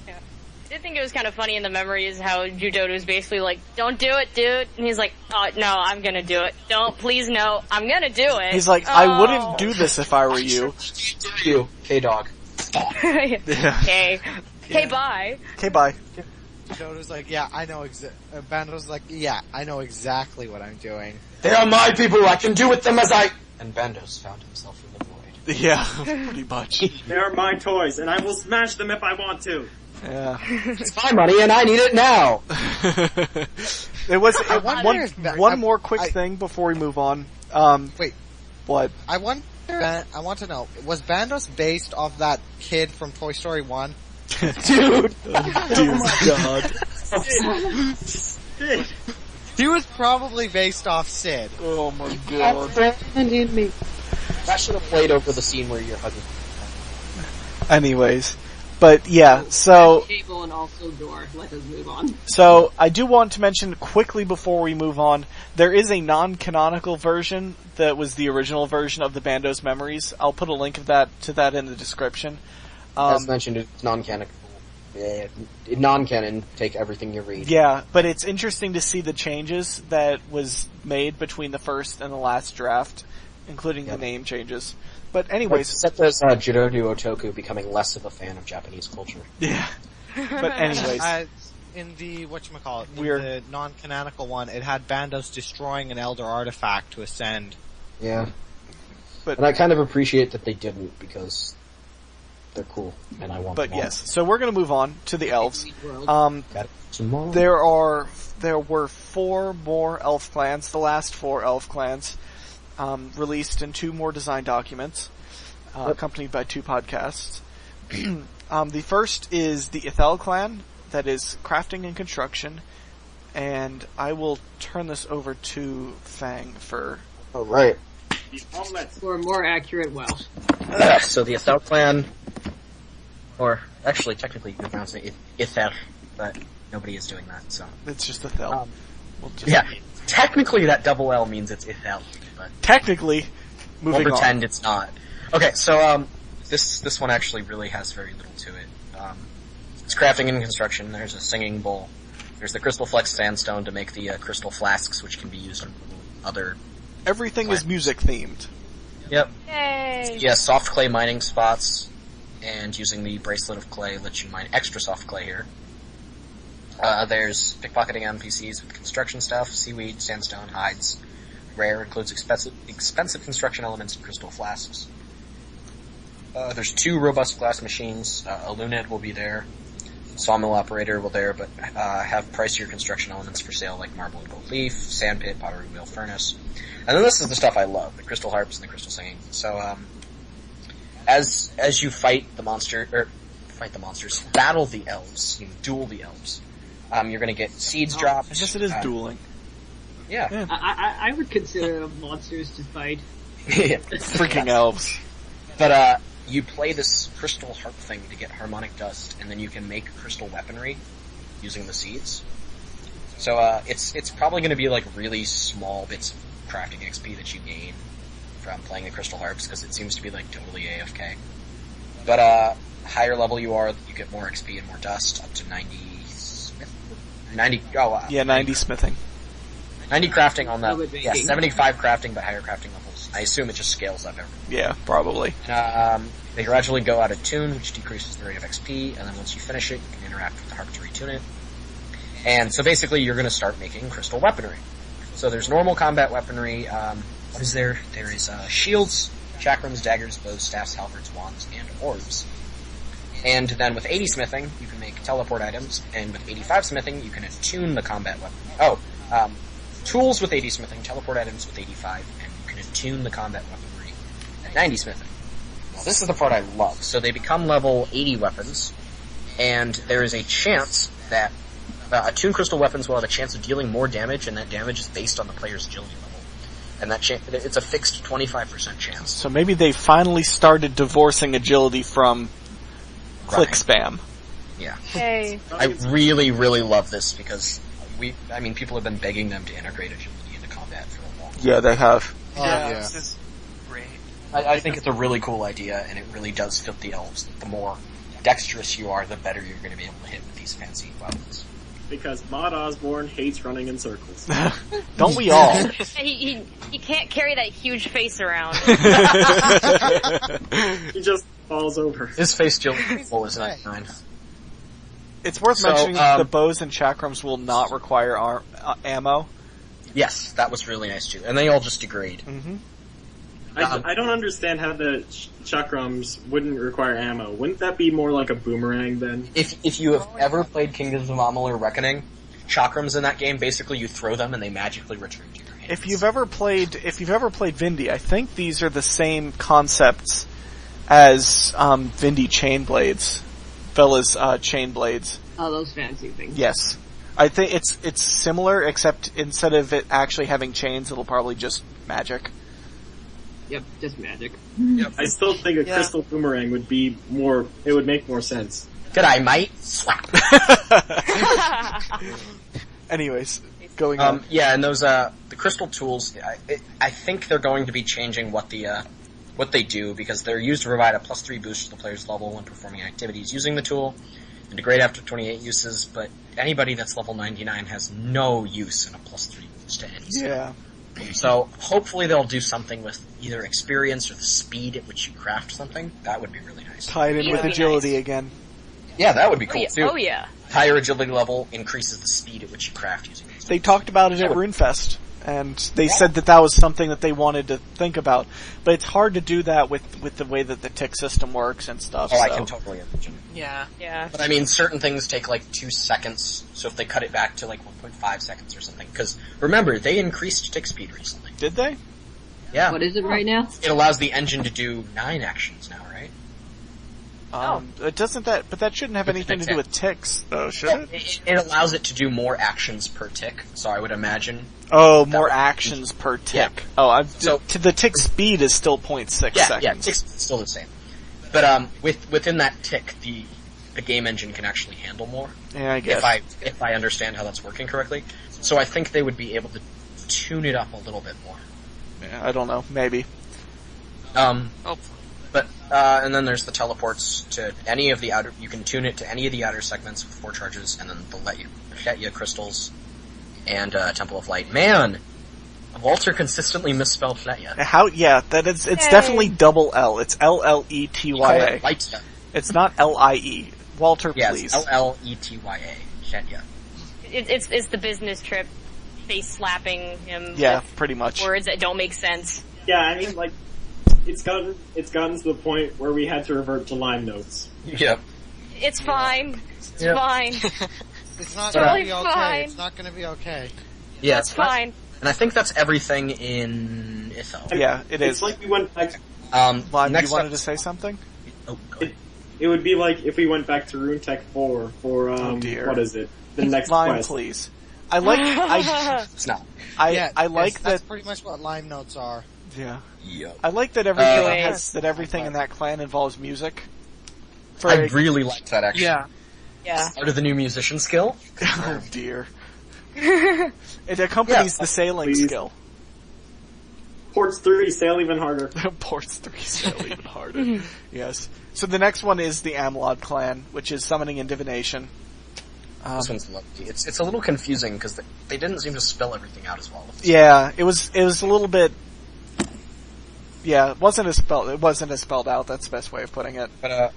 I did think it was kind of funny in the memories how Jododu was basically like, don't do it, dude. And he's like, oh, no, I'm gonna do it. Don't, please, no, I'm gonna do it. He's like, I wouldn't do this if I were you. You, K-Dog. Yeah. Okay. Okay, bye. Okay, bye. Dodo's like, yeah, I know Bando's like, yeah, I know exactly what I'm doing. They are my people, I can do with them as I... And Bandos found himself in the void. Yeah, pretty much. They are my toys, and I will smash them if I want to. Yeah. It's my money and I need it now! There was wonder if one more quick thing before we move on. Wait. What? I want to know, was Bandos based off that kid from Toy Story 1? Dude! Dear God. He was probably based off Sid. Oh my God. That should have played over the scene where you're hugging. Anyways. But yeah, so... Cable and also door. Let us move on. So, I do want to mention quickly before we move on, there is a non-canonical version that was the original version of the Bandos Memories. I'll put a link of to that in the description. As mentioned, it's non-canonical. Non-canon, take everything you read. Yeah, but it's interesting to see the changes that was made between the first and the last draft, including the name changes. But anyways... Except as Jirodu Otoku becoming less of a fan of Japanese culture. Yeah. But anyways... in the, the non-canonical one, it had Bandos destroying an Elder Artifact to ascend. Yeah. And I kind of appreciate that they didn't, because they're cool, and I want them all. But yes, so we're gonna move on to the elves. There were 4 more elf clans, the last 4 elf clans, released in 2 more design documents, accompanied by 2 podcasts. The first is the Ithel clan, that is crafting and construction, and I will turn this over to Fang for... Oh, right. Or more accurate Welsh. So the Ithel clan, or actually technically you can pronounce it Ithel, but nobody is doing that, so... It's just Ithel. Yeah, technically that double L means it's Ithel, but... Technically, moving on. We'll pretend it's not. Okay, so, this one actually really has very little to it. It's crafting and construction, there's a singing bowl, there's the crystal flex sandstone to make the crystal flasks, which can be used on other... Everything is music themed. Yep. Yay! Yeah, soft clay mining spots, and using the bracelet of clay lets you mine extra soft clay here. There's pickpocketing NPCs with construction stuff, seaweed, sandstone, hides. Rare includes expensive construction elements and crystal flasks. There's 2 robust glass machines. A lunet will be there. Sawmill operator will there, but have pricier construction elements for sale like marble and gold leaf, sand pit, pottery wheel, furnace. And then this is the stuff I love, the crystal harps and the crystal singing. So, as you fight the monsters, battle the elves, duel the elves, you're gonna get seeds dropped. I guess it is dueling. Yeah. I would consider them monsters to fight. Yeah. Freaking elves. But, you play this crystal harp thing to get harmonic dust, and then you can make crystal weaponry using the seeds. So, it's probably gonna be like really small bits of crafting XP that you gain from playing the crystal harps, because it seems to be like totally AFK. But, higher level you are, you get more XP and more dust, up to 90 smithing. 90 crafting on that. Yeah, 75 crafting, but higher crafting levels. I assume it just scales up everything. Yeah, probably. They gradually go out of tune, which decreases the rate of XP, and then once you finish it, you can interact with the harp to retune it. And so basically you're gonna start making crystal weaponry. So there's normal combat weaponry, what is there? There is, shields, chakrams, daggers, bows, staffs, halberds, wands, and orbs. And then with 80 smithing, you can make teleport items, and with 85 smithing, you can attune the combat weapon. Tools with 80 smithing, teleport items with 85, and you can attune the combat weaponry at 90 smithing. Now this is the part I love. So they become level 80 weapons, and there is a chance that attuned crystal weapons will have a chance of dealing more damage, and that damage is based on the player's agility level. And that it's a fixed 25% chance. So maybe they finally started divorcing agility from click spam. Yeah. Hey. I really, really love this because people have been begging them to integrate agility into combat for a long time. Yeah, they have. This is great. I think it's a really cool idea, and it really does fit the elves. The more dexterous you are, the better you're going to be able to hit with these fancy weapons. Because Maud Osborne hates running in circles. Don't we all? He can't carry that huge face around. He just falls over. His face full is 99. It's worth mentioning that the bows and chakrams will not require ammo. Yes, that was really nice too. And they all just degrade. Mm-hmm. I don't understand how the chakrams wouldn't require ammo. Wouldn't that be more like a boomerang then? If you have ever played Kingdoms of Amalur Reckoning, chakrams in that game, basically you throw them and they magically return to your hands. If you've ever played Vindy, I think these are the same concepts as Vindy chain blades. Vella's chain blades. Oh, those fancy things. Yes. I think it's similar, except instead of it actually having chains, it'll probably just magic. Yep, just magic. Yep. I still think a crystal boomerang would be more, it would make more sense. G'day, mate. Swap. Anyways, going on. Yeah, and those, the crystal tools, I think they're going to be changing what they do, because they're used to provide a +3 boost to the player's level when performing activities using the tool, and degrade after 28 uses, but anybody that's level 99 has no use in a +3 boost to any skill. Yeah. So, hopefully they'll do something with either experience or the speed at which you craft something. That would be really nice. Tied in with agility again. Yeah, that would be cool, too. Oh, yeah. Higher agility level increases the speed at which you craft using these. They talked about it at RuneFest, and they said that was something that they wanted to think about. But it's hard to do that with the way that the tick system works and stuff. Oh, so. I can totally imagine. Yeah. Yeah. But I mean, certain things take like 2 seconds, so if they cut it back to like 1.5 seconds or something, because remember, they increased tick speed recently. Did they? Yeah. What is it right now? It allows the engine to do 9 actions now, right? It doesn't but that shouldn't have anything to do with ticks, though, should it? It allows it to do more actions per tick, so I would imagine. Oh, more actions per tick. Yeah. Oh, So the tick speed is still 0.6 seconds. Yeah, tick's still the same. But within that tick, the game engine can actually handle more. Yeah, I guess. If I understand how that's working correctly. So I think they would be able to tune it up a little bit more. Yeah, I don't know. Maybe. But, and then there's the teleports to any of the outer, you can tune it to any of the outer segments with 4 charges, and then they'll let you crystals and, Temple of Light. Man! Walter consistently misspelled Fletya. Yeah, it's definitely double L. It's L-L-E-T-Y-A. It's not L-I-E. Walter, please. Yes, L-L-E-T-Y-A. Fletya. It's the business trip, face slapping him. Yeah, with pretty much. Words that don't make sense. Yeah, I mean, like, it's gotten to the point where we had to revert to line notes. Yep. It's fine. It's Yep. fine. It's not Totally gonna be okay. fine. It's not gonna be okay. Yeah, It's fine. And I think that's everything in Ithel. Yeah, it is. It's like we went back. Lime, next you wanted up- to say something? Oh, go ahead. It would be like if we went back to Rune Tech 4 for dear. what is it? The next Lime, quest. please. I like It's not. I yes, like that's that. pretty much what Lime Notes are. Yeah, Yep. I like that everything in that clan involves music. I really like that, actually. Yeah. Yeah. Part of the new musician skill. Oh dear. It accompanies the sailing please. skill. Ports 3, sail even harder. Ports 3 sail even harder. Yes. So the next one is the Amlod clan, which is summoning and divination. This one's lovely. It's a little confusing because they didn't seem to spell everything out as well. Yeah, it was a little bit. Yeah, it wasn't as spelled out. That's the best way of putting it. But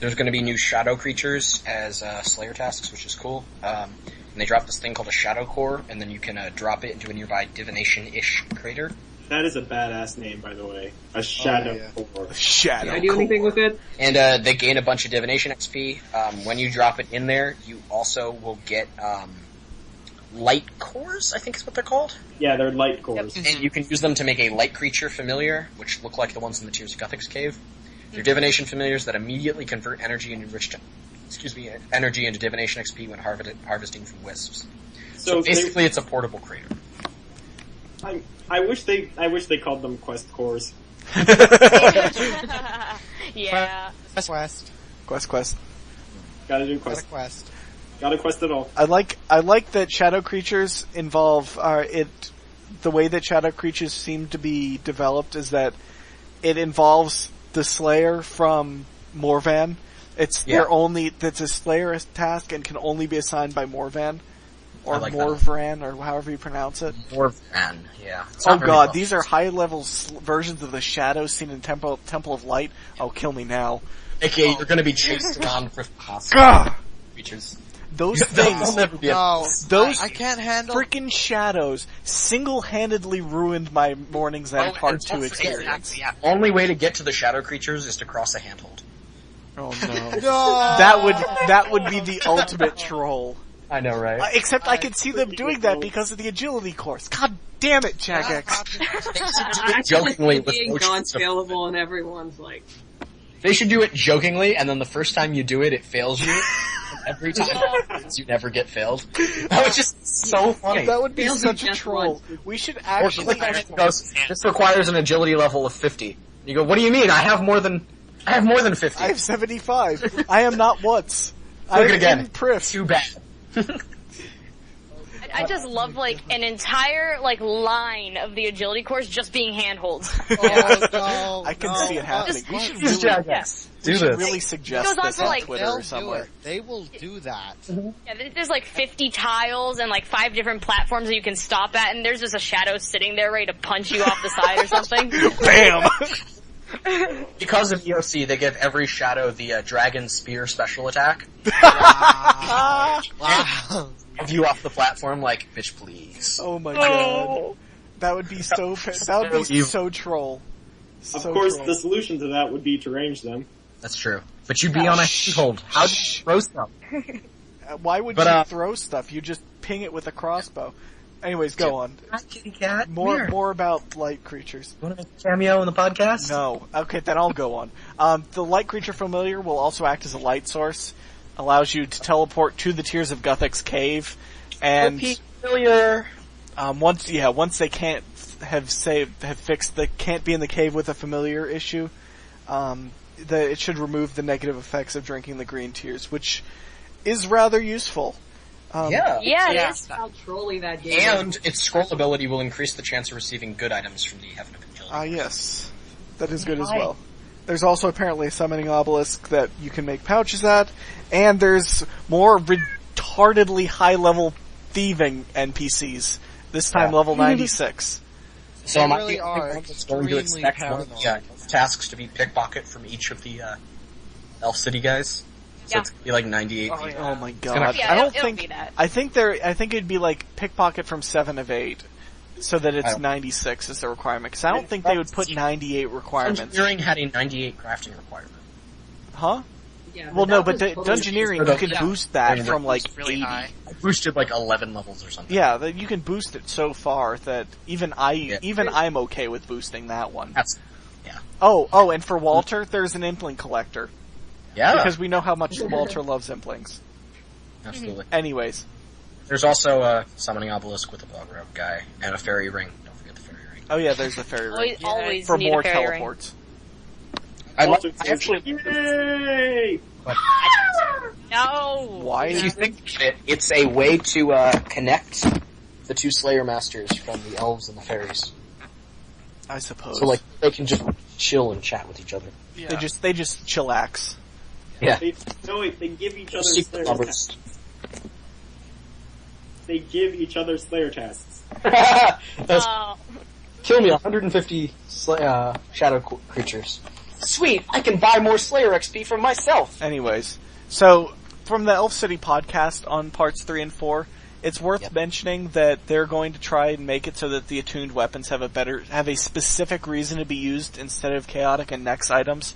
there's going to be new shadow creatures as Slayer tasks, which is cool. And they drop this thing called a Shadow Core, and then you can drop it into a nearby divination-ish crater. That is a badass name, by the way. A Shadow Core. Shadow. Can I do anything with it? And they gain a bunch of divination XP. When you drop it in there, you also will get light cores, I think is what they're called. Yeah, they're light cores. And you can use them to make a light creature familiar, which look like the ones in the Tears of Guthix cave. They're divination familiars that immediately convert energy into divination XP when harvesting from wisps. So basically, it's a portable crater. I wish they called them quest cores. Yeah. Quest. Quest. Gotta do Got a quest. quest. Gotta quest it all. I like that shadow creatures involve the way that shadow creatures seem to be developed is that it involves the Slayer from Morvan. That's a Slayer task and can only be assigned by Morvan. or like Morvran, or however you pronounce it. Morvran, yeah. It's Oh not very god, well. these are high-level versions of the shadows seen in Temple of Light. Oh, kill me now. AKA, you're gonna be chased around with Gah! creatures. Those They'll things, never be No, those I can't handle. freaking shadows single-handedly ruined my Morning's End Part 2 Exactly, experience. yeah. Only way to get to the shadow creatures is to cross a handhold. Oh no. No. That would be the ultimate troll. I know, right? Except I could see them doing that because of the agility course. God damn it, Jagex. Jokingly with being motion. non-scalable and everyone's like, They should do it jokingly, and then the first time you do it, it fails you. And every time it happens, you never get failed. That was just so funny. That would be Fails such me a just troll. once. We should Or actually... click on it and goes, this requires an agility level of 50. You go, what do you mean? I have more than 50. I have 75. I am not once. I Look am again. in Prif. Too bad. I just love like an entire like line of the agility course just being handholds. Oh, no, I can no. see it happening. We should Use really, Jagex. we Do should this. really It suggest goes on this for, on like- Twitter They'll or do somewhere. it. They will do that. Yeah, there's like 50 tiles and like 5 different platforms that you can stop at, and there's just a shadow sitting there ready to punch you off the side or something. Bam! Because of EOC, they give every shadow the Dragon Spear special attack. Wow. Have you off the platform like, bitch please. Oh my god. That would be so... That would be evil. so troll. Of So course, troll. the solution to that would be to range them. That's true. But you'd be on a handhold. How do you throw stuff? Why would But, you throw stuff? You just ping it with a crossbow. Anyways, go on. Hi, kitty cat. More about light creatures. You wanna make a cameo in the podcast? No. Okay, then I'll go on. The light creature familiar will also act as a light source. Allows you to teleport to the Tears of Guthix cave. And, Familiar. once they can't have fixed the can't be in the cave with a familiar issue, it should remove the negative effects of drinking the green tears, which is rather useful. Yeah. Yeah, it Yeah. is. how trolly that game is. And its scroll ability will increase the chance of receiving good items from the Heaven of Agility. Yes. That is good as well. There's also apparently a summoning obelisk that you can make pouches at, and there's more retardedly high-level thieving NPCs. This time Yeah. level 96. So They am I really the only are one that's going to extremely expect one of the tasks to be pickpocket from each of the Elf City guys? So Yeah. it's gonna be like 98 Oh, feet. yeah. Oh my gonna- god. Yeah, I don't it'll think be that. I think it'd be like pickpocket from 7 of 8. So that I it's don't- 96 is the requirement. Because I don't think they would put 98 requirements. Engineering had a 98 crafting requirement. Huh? Yeah, Well, no, that but was the totally Dungeoneering, you can Yeah. boost that Yeah. from like really 80. high. I boosted like 11 levels or something. Yeah, that you can boost it so far that even I'm okay with boosting that one. That's, Oh, and for Walter, there's an Impling collector. yeah, Because we know how much Walter loves Implings. absolutely. Anyways. There's also a summoning obelisk with a bog robe guy and a fairy ring. Don't forget the fairy ring. Oh yeah, there's the fairy ring. Always For need more a fairy ring. teleports. I Walter says, actually, yay! No. Why? if you think of it, it's a way to connect the two Slayer Masters from the elves and the fairies. I suppose. So like they can just chill and chat with each other. Yeah. They just chillax. Yeah. They give each other Secret Slayer lovers. tasks. They give each other Slayer tasks. That's- Oh. Kill me 150 shadow creatures. Sweet, I can buy more Slayer XP from myself. Anyways, so from the Elf City podcast on parts 3 and 4, it's worth mentioning that they're going to try and make it so that the attuned weapons have a specific reason to be used instead of chaotic and next items.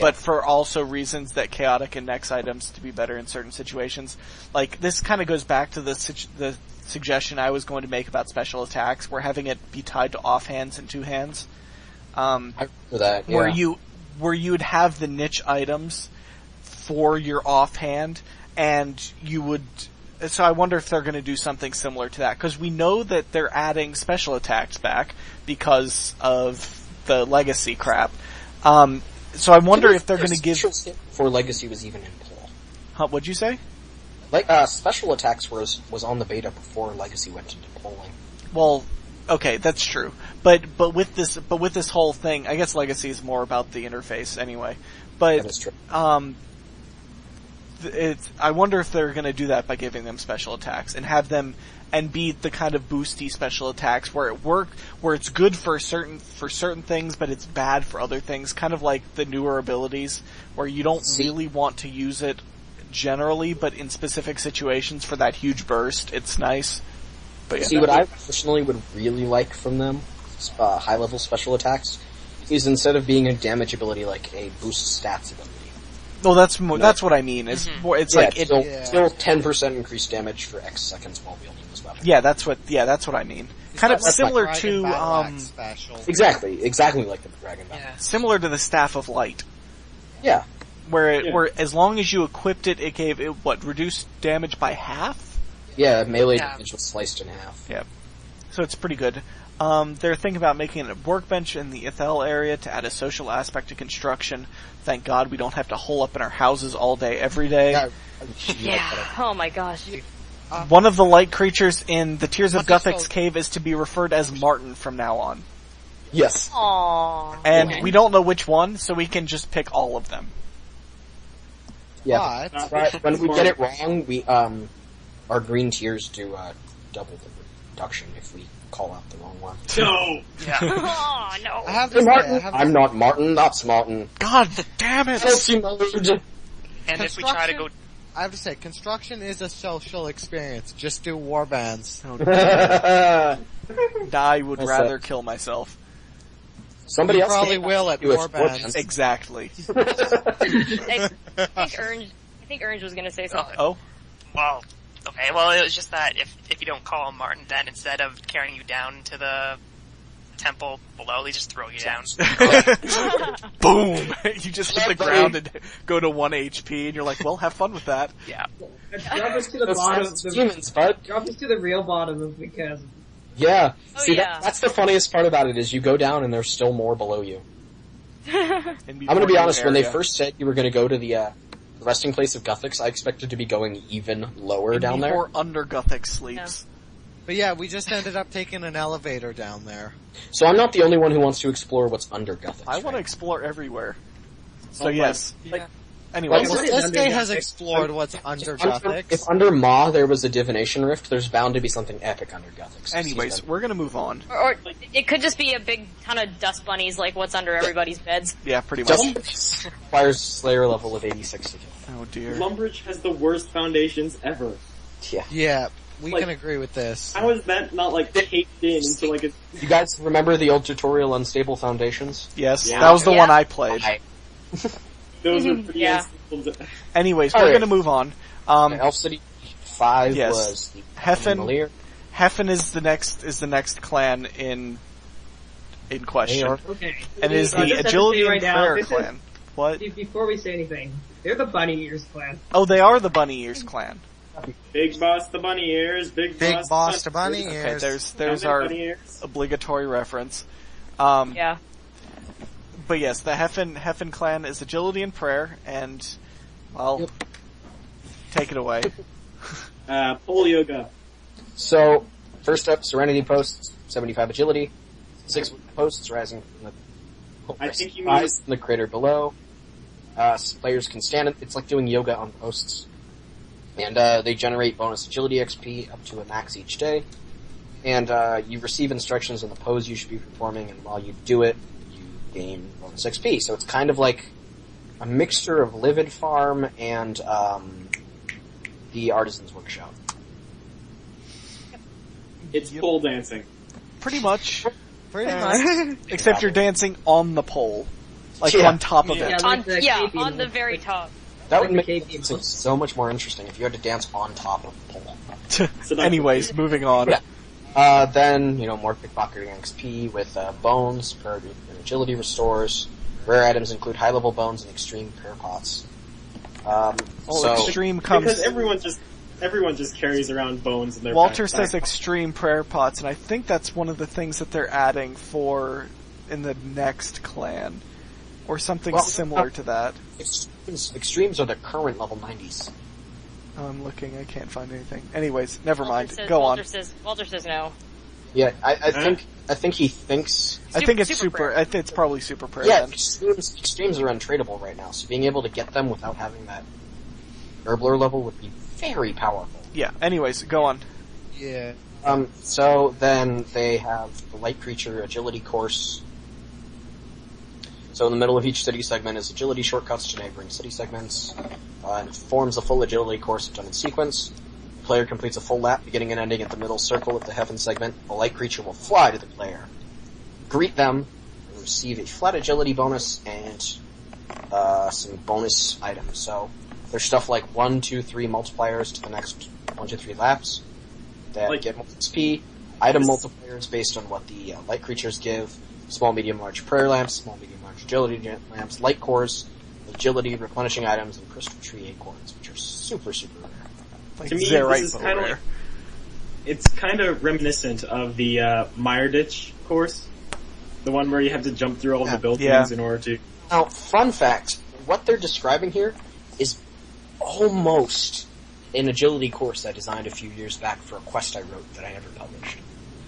But for also reasons that chaotic and next items to be better in certain situations. Like, this kind of goes back to the suggestion I was going to make about special attacks, where having it be tied to offhands and two hands. I remember that, yeah. Where you would have the niche items for your offhand, and you would... So I wonder if they're going to do something similar to that, because we know that they're adding special attacks back because of the legacy crap. So I wonder if they're going to give... For Legacy was even in poll. What'd you say? Like, special attacks was on the beta before Legacy went into polling. Well, okay, that's true. But with this whole thing, I guess Legacy is more about the interface anyway. But That is true. I wonder if they're going to do that by giving them special attacks and have them and be the kind of boosty special attacks where it's good for certain things, but it's bad for other things. Kind of like the newer abilities where you don't really want to use it generally, but in specific situations for that huge burst, it's nice. But See, what I personally would really like from them, high-level special attacks, is instead of being a damage ability, like a boost stats ability. Well, that's what I mean. It's like still 10% increased damage for X seconds while wielding this weapon. Yeah, that's what I mean. Kind of similar like to exactly like the Dragon Battle. Yeah. Similar to the Staff of Light. Yeah. Where as long as you equipped it, it gave it reduced damage by half? Yeah, melee damage was sliced in half. Yeah. So it's pretty good. They're thinking about making a workbench in the Ithel area to add a social aspect to construction. Thank God we don't have to hole up in our houses all day, every day. Yeah. Oh my gosh. One of the light creatures in the Tears of Guthix cave is to be referred as Martin from now on. Yes. Aww. And we don't know which one, so we can just pick all of them. Yeah. But when we get it wrong, we our green tiers do double the reduction if we call out the wrong one. No! Yeah. Oh, no. I have Hey, to Martin. say, I'm not Martin, that's Martin. God damn it! Selfie mode. And if we try to go... I have to say, construction is a social experience. Just do warbands. I would rather kill myself. Somebody else probably came will at to it warbands. Exactly. I think Orange was gonna say something. Oh? Well, okay, well it was just that if you don't call him Martin, then instead of carrying you down to the temple below, they just throw you down. Boom! You just hit the ground and go to 1 HP, and you're like, well, have fun with that. Yeah. Drop us to the bottom of the... Humans, bud. Drop us to the real bottom of the chasm. Yeah. Oh, See, yeah. that's the funniest part about it is you go down and there's still more below you. I'm gonna be honest, when they first said you were gonna go to the resting place of Guthix, I expected to be going even lower down there. Before under Guthix sleeps. But yeah, we just ended up taking an elevator down there. So I'm not the only one who wants to explore what's under Guthix. I want to explore everywhere. So Oh, yes. Yeah. Anyway, Well, This guy has explored what's under Guthix. If under Ma there was a divination rift, there's bound to be something epic under Guthix. anyways, we're gonna move on. Or it could just be a big ton of dust bunnies, like what's under everybody's beds. Yeah, pretty much. just requires Slayer level of 86 to kill. Oh dear. Lumbridge has the worst foundations ever. Yeah. Yeah, we Like- can agree with this. How is that not like caked in into like a... You guys remember the old tutorial Unstable Foundations? Yes, Yeah. that was the Yeah. one I played. Those are pretty Yeah. unstable. Anyways, All we're right. gonna move on. Elf City 5 yes. was the Heffen- Malir. Heffen is the next clan in question, Okay. and is I the just have to Agility say and right now, Prayer this is- clan. What? Before we say anything, they're the Bunny Ears clan. Oh, they are the Bunny Ears clan. Big boss the bunny ears, big Boss to bunny Okay, ears. there's our bunny ears. obligatory reference. Yeah. But yes, the Heffen clan is Agility and Prayer, and well, take it away. Pole yoga. So, first up, Serenity Posts, 75 Agility, 6 posts rising from I think you rise in the crater below. Players can stand it. It's like doing yoga on posts. And they generate bonus agility XP up to a max each day. And you receive instructions on the pose you should be performing, and while you do it, you gain bonus XP. So it's kind of like a mixture of Livid Farm and the Artisan's Workshop. It's pole dancing. Pretty much, Pretty much. except you're dancing on the pole, like Yeah. on top of Yeah. it. like the KP On the mode. very top. That would Like make the KP it so much more interesting if you had to dance on top of the pole. Anyways, moving on. Yeah. Then, more pickpocketing XP with bones, priority and agility restores. Rare items include high-level bones and extreme prayer pots. Extreme comes. Because everyone just carries around bones in their Walter backpack. says extreme prayer pots, and I think that's one of the things that they're adding in the next clan, or something similar to that. Extremes are the current level 90s. I'm looking, I can't find anything. Anyways, never mind. Walter Go on. Walter says no. Yeah, I think he thinks. I think it's Super super. prayer. I think it's probably super prayer. Yeah, Then. extremes are untradeable right now, so being able to get them without having that Herblore level would be very powerful. Yeah, anyways, go on. Yeah. So then they have the Light Creature Agility course. So in the middle of each city segment is agility shortcuts to neighboring city segments. And it forms a full agility course done in sequence. The player completes a full lap, beginning and ending at the middle circle of the heaven segment. The Light Creature will fly to the player, greet them, and receive a flat agility bonus and some bonus items. So there's stuff like 1, 2, 3 multipliers to the next 1 to 3 laps that get more XP, item multipliers based on what the light creatures give, small, medium, large prayer lamps, small, medium, large agility lamps, light cores, agility, replenishing items, and crystal tree acorns, which are super, super rare. Like to me, Zerite, this is but kind of rare. it's kind of reminiscent of the Meyerditch course, the one where you have to jump through all the buildings in order to. Now, fun fact, what they're describing here is almost an agility course I designed a few years back for a quest I wrote that I never published.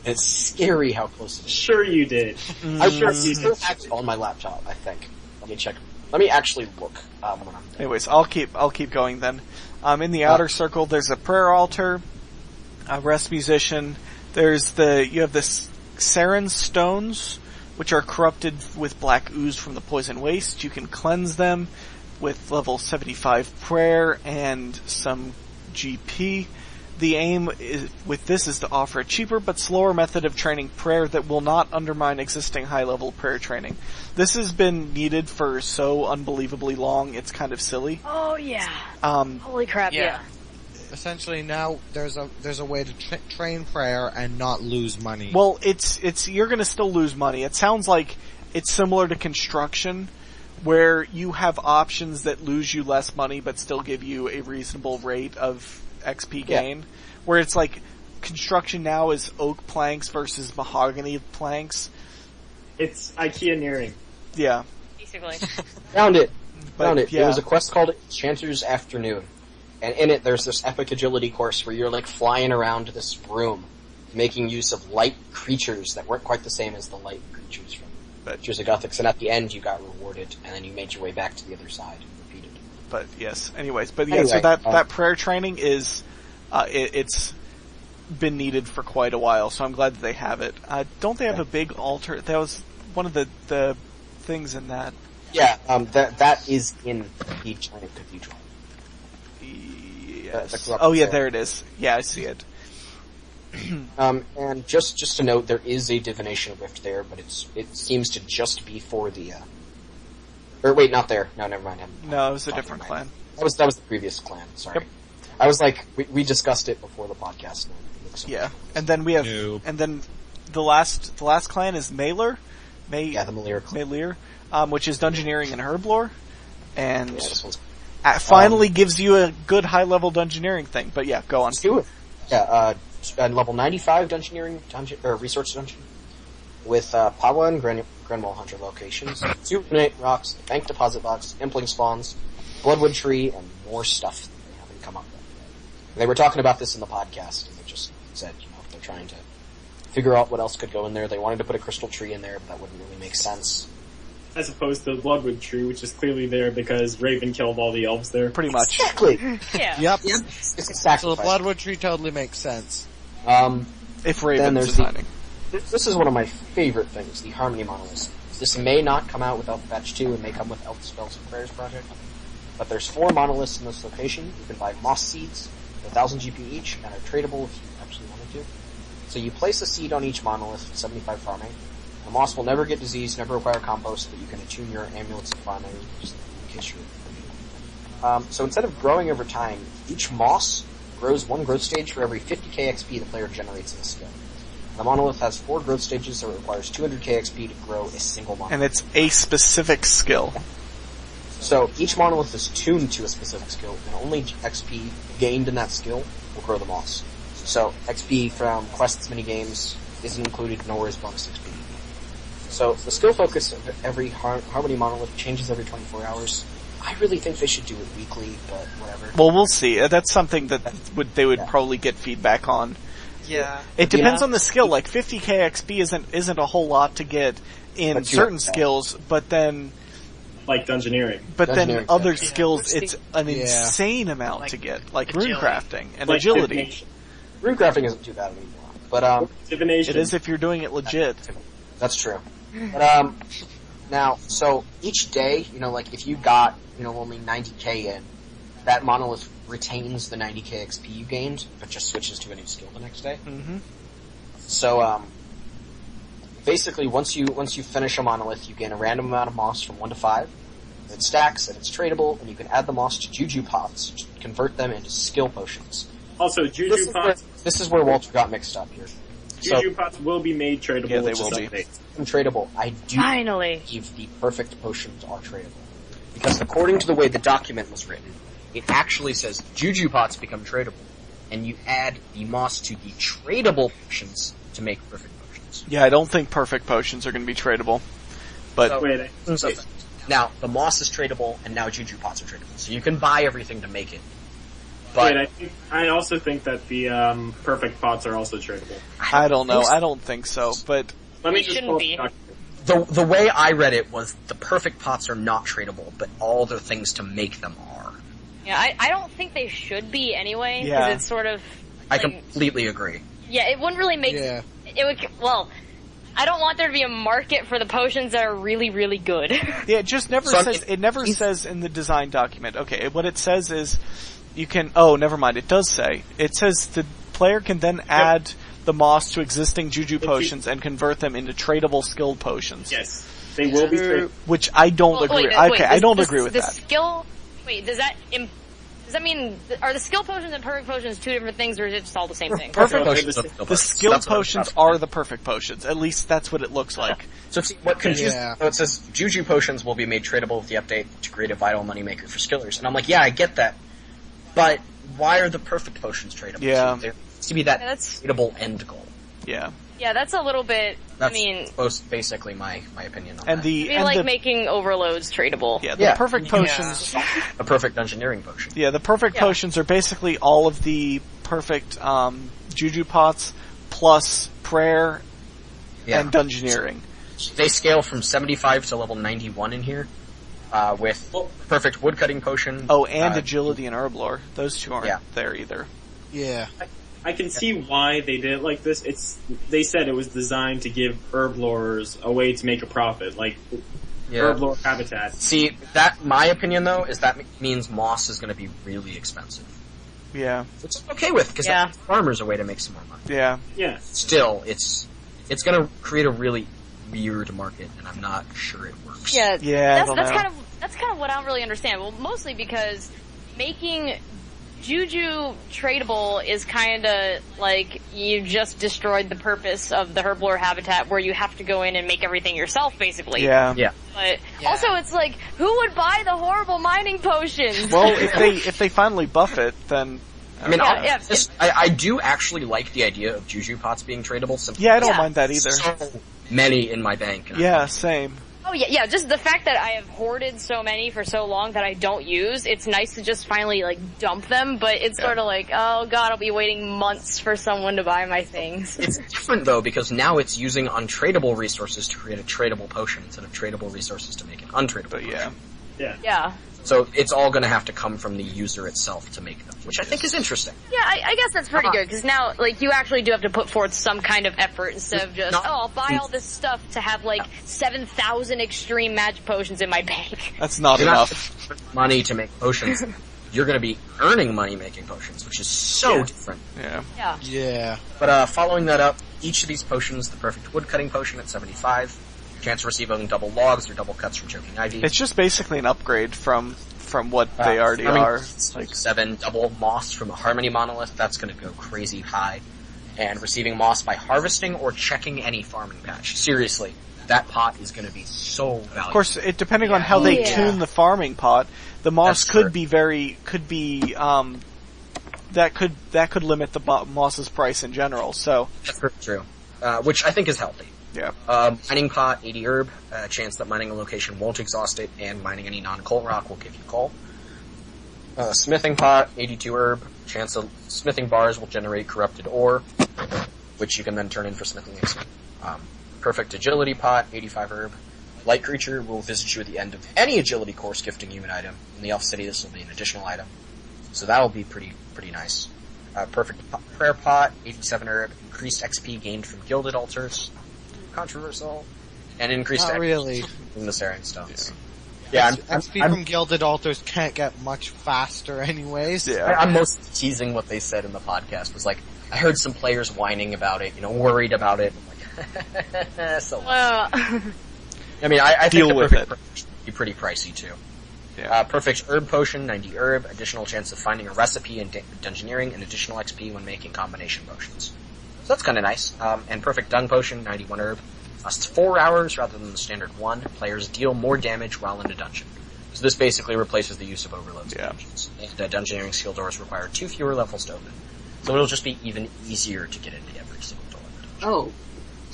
And it's scary how close it is. Sure you did. I still have it on my laptop, I think. Let me check. Let me actually look when I'm done. Anyways, I'll keep going then. In the outer circle, there's a prayer altar, a rest musician. You have the Saren stones, which are corrupted with black ooze from the poison waste. You can cleanse them with level 75 prayer and some GP. The aim with this is to offer a cheaper but slower method of training prayer that will not undermine existing high-level prayer training. This has been needed for so unbelievably long, it's kind of silly. Oh yeah. Holy crap, yeah. Essentially now there's a way to train prayer and not lose money. Well, it's you're gonna still lose money. It sounds like it's similar to construction, where you have options that lose you less money but still give you a reasonable rate of XP gain. Where it's like construction now is oak planks versus mahogany planks. It's IKEA nearing. Yeah. Basically. Found it. Yeah. It was a quest called Enchanter's Afternoon. And in it, there's this epic agility course where you're like flying around this room, making use of light creatures that weren't quite the same as the light creatures from Creatures of Gothics. And at the end, you got rewarded, and then you made your way back to the other side and repeated. But yes, so that prayer training is, it's been needed for quite a while, so I'm glad that they have it. Don't they have a big altar? That was one of the things in that. Yeah, that is in the giant cathedral. Yes. Oh yeah, there it is. Yeah, I see it. And just to note, there is a divination rift there, but it seems to just be for the, or wait, not there. No, never mind. No, it was a different clan. That was the previous clan. Sorry. Yep. I was like, we discussed it before the podcast. And then we have, and then the last clan is Mailer. The Mailer clan. Mailer, which is Dungeoneering and Herblore, and finally gives you a good high-level Dungeoneering thing. But yeah, go on. Let's do it. Yeah, level 95 Dungeoneering resource dungeon with Pawa and Grenwall Hunter locations, 2 Runic rocks, bank deposit box, Impling spawns, Bloodwood tree, and more stuff that they haven't come up with. They were talking about this in the podcast, and they just said, they're trying to figure out what else could go in there. They wanted to put a crystal tree in there, but that wouldn't really make sense. As opposed to the Bloodwood tree, which is clearly there because Raven killed all the elves there. Pretty much. Exactly! Yeah. Yep. It's exactly. So the Bloodwood tree totally makes sense. If Raven's designing. This is one of my favorite things, the Harmony Monolith. This may not come out with Elf Fetch 2 and may come with Elf Spells and Prayers Project, but there's 4 monoliths in this location. You can buy moss seeds, 1,000 GP each, and are tradable if you actually wanted to. So you place a seed on each monolith for 75 farming. The moss will never get diseased, never require compost, but you can attune your amulets of farming just in case you're so instead of growing over time, each moss grows 1 growth stage for every 50k XP the player generates in a skill. The monolith has 4 growth stages, so it requires 200k XP to grow a single monolith. And it's a specific skill. So each monolith is tuned to a specific skill, and only XP gained in that skill will grow the moss. So XP from quests, minigames isn't included, nor is bonus XP. So the skill focus of every Harmony monolith changes every 24 hours. I really think they should do it weekly, but whatever. Well, we'll see. That's something that they would probably get feedback on. Yeah. It depends on the skill. Like 50k XP isn't a whole lot to get in certain skills, but then like Dungeoneering. But then Dungeoneering, other yeah. skills, it's an Yeah. insane amount Like to get, like agility. runecrafting and Like agility. divination. Runecrafting isn't too bad anymore. But, Divination. It is if you're doing it legit. that's true. But, now, so each day, like if you got, only 90k in, that monolith retains the 90k XP you gained, but just switches to a new skill the next day. Mm-hmm. So, basically, once you finish a monolith, you gain a random amount of moss from 1 to 5. It stacks, and it's tradable, and you can add the moss to Juju pots, to convert them into skill potions. Also, Juju pots. This is where Walter got mixed up here. Juju pots will be made tradable. Yeah, they with this will be. update. Tradable. I do Finally. believe the perfect potions are tradable. Because according to the way the document was written, it actually says Juju pots become tradable, and you add the moss to the tradable potions to make perfect potions. Yeah, I don't think perfect potions are going to be tradable. But So- Wait, Now, the moss is tradable, and now Juju pots are tradable. So you can buy everything to make it. But I also think that the perfect pots are also tradable. I don't know. think so. I don't think so. But Let me They just shouldn't pull up be. the document. the way I read it was the perfect pots are not tradable, but all the things to make them are. Yeah, I don't think they should be anyway, because Yeah. it's sort of... I like, completely agree. Yeah, it wouldn't really make... Yeah. It would... Well, I don't want there to be a market for the potions that are really, really good. yeah, it just never So, says. It never says in the design document. Okay, what it says is you can. Oh, never mind. It does say. It says the player can then add the moss to existing Juju potions and convert them into tradable skilled potions. Yes, they will be tradable. Which I don't agree. Wait, Okay, I don't this- agree with the that. skill... Wait, does that mean... Are the skill potions and perfect potions two different things, or is it just all the same thing? Perfect No, potions. the- are skill The potions. skilled That's what I'm potions talking about. are the perfect potions. At least that's what it looks like. So see, what confused Yeah. so it says Juju potions will be made tradable with the update to create a vital moneymaker for skillers. And I'm like, yeah, I get that. But why are the perfect potions tradable? Yeah. There needs to be that Yeah, that's- tradable end goal. Yeah, Yeah, that's a little bit... That's I mean... basically my opinion on and that. the It'd be and like the making overloads tradable. yeah the Yeah. perfect potions. A perfect engineering potion. Yeah, the perfect Yeah. potions are basically all of the perfect Juju pots plus prayer Yeah. and dungeoneering. They scale from 75 to level 91 in here, with perfect woodcutting potion. Oh, and uh, agility and herb lore. Those two aren't Yeah. there either. Yeah. I can see why they did it like this. They said it was designed to give herb lorers a way to make a profit, like Yeah. herb lore habitat. See, my opinion though, is that means moss is going to be really expensive. Yeah, Which I'm okay with, because Yeah. that gives farmers a way to make some more money. yeah. Yeah, Still, it's going to create a really weird market, and I'm not sure it works. Yeah, Yeah, I that's don't that's know. kind of what I don't really understand. Well, mostly because making Juju tradable is kind of like you just destroyed the purpose of the herblore habitat, where you have to go in and make everything yourself, basically. Yeah. Yeah. But Yeah. also, it's like, who would buy the horrible mining potions? Well, if they finally buff it, then I mean, Yeah, I do actually like the idea of Juju pots being tradable. Simply yeah, I don't Yeah. mind that either. so many in my bank. and Yeah, same. Oh yeah, just the fact that I have hoarded so many for so long that I don't use, it's nice to just finally like dump them, but it's Yeah. sort of like, oh god, I'll be waiting months for someone to buy my things. It's different though, because now it's using untradable resources to create a tradable potion instead of tradable resources to make an untradable But potion. yeah. Yeah. So it's all going to have to come from the user itself to make them, which I think is interesting. Yeah, I guess that's pretty good, because now, like, you actually do have to put forth some kind of effort instead of just, No. I'll buy all this stuff to have, like, 7,000 extreme magic potions in my bank. That's not You're enough. not putting money to make potions. You're going to be earning money making potions, which is so different. Yeah. Yeah. Yeah. But following that up, each of these potions, the perfect woodcutting potion at 75, chance of receiving double logs or double cuts from choking ivy. It's just basically an upgrade from what they already farming are. Like 7 double moss from a Harmony monolith, that's going to go crazy high. And receiving moss by harvesting or checking any farming patch. Seriously, that pot is going to be so valuable. Of course, it depending on how they Yeah. tune the farming pot, the moss That's could true. be that could limit the moss's price in general. So That's very true. Which I think is healthy. yeah, Mining pot, 80 herb, chance that mining a location won't exhaust it, and mining any non-coal rock will give you coal. Smithing pot, 82 herb, chance that smithing bars will generate corrupted ore, which you can then turn in for smithing XP. Perfect agility pot, 85 herb, Light Creature will visit you at the end of any agility course gifting you an item. In the Elf City, this will be an additional item. So that'll be pretty nice. Perfect Prayer Pot, 87 herb, increased XP gained from Gilded Altars. Controversial. And increased Not XP really. from the Sarin Stones. Yeah, XP from Gilded Altars can't get much faster anyways. Yeah. I'm mostly teasing what they said in the podcast. Was like, I heard some players whining about it, worried about it. I'm like, so. I mean, I think Deal the with perfect it. would be pretty pricey too. Yeah. Perfect Herb Potion, 90 herb, additional chance of finding a recipe in Dungeoneering, and additional XP when making combination potions. So that's kinda nice. And Perfect Dung Potion, 91 herb, lasts 4 hours rather than the standard 1. Players deal more damage while in a dungeon. So this basically replaces the use of overloads in dungeons. And Dungeoneering skill doors require 2 fewer levels to open. So it'll just be even easier to get into every single door. Oh,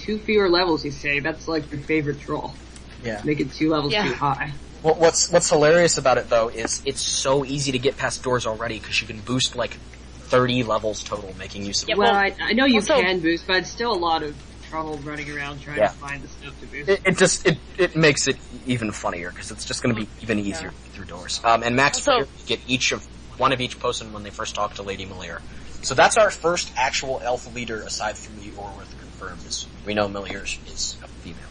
2 fewer levels, you say? That's like your favorite troll. Yeah. Make it 2 levels too high. Well, what's hilarious about it though is it's so easy to get past doors already because you can boost like 30 levels total, making use of. Yeah, Well, I know you also- can boost, but it's still a lot of trouble running around trying to find the stuff to boost. It makes it even funnier because it's just going to be even easier through doors. And max players get one of each potion when they first talk to Lady Melier. So that's our first actual elf leader aside from the Orworth confirmed. We know Melier is a female.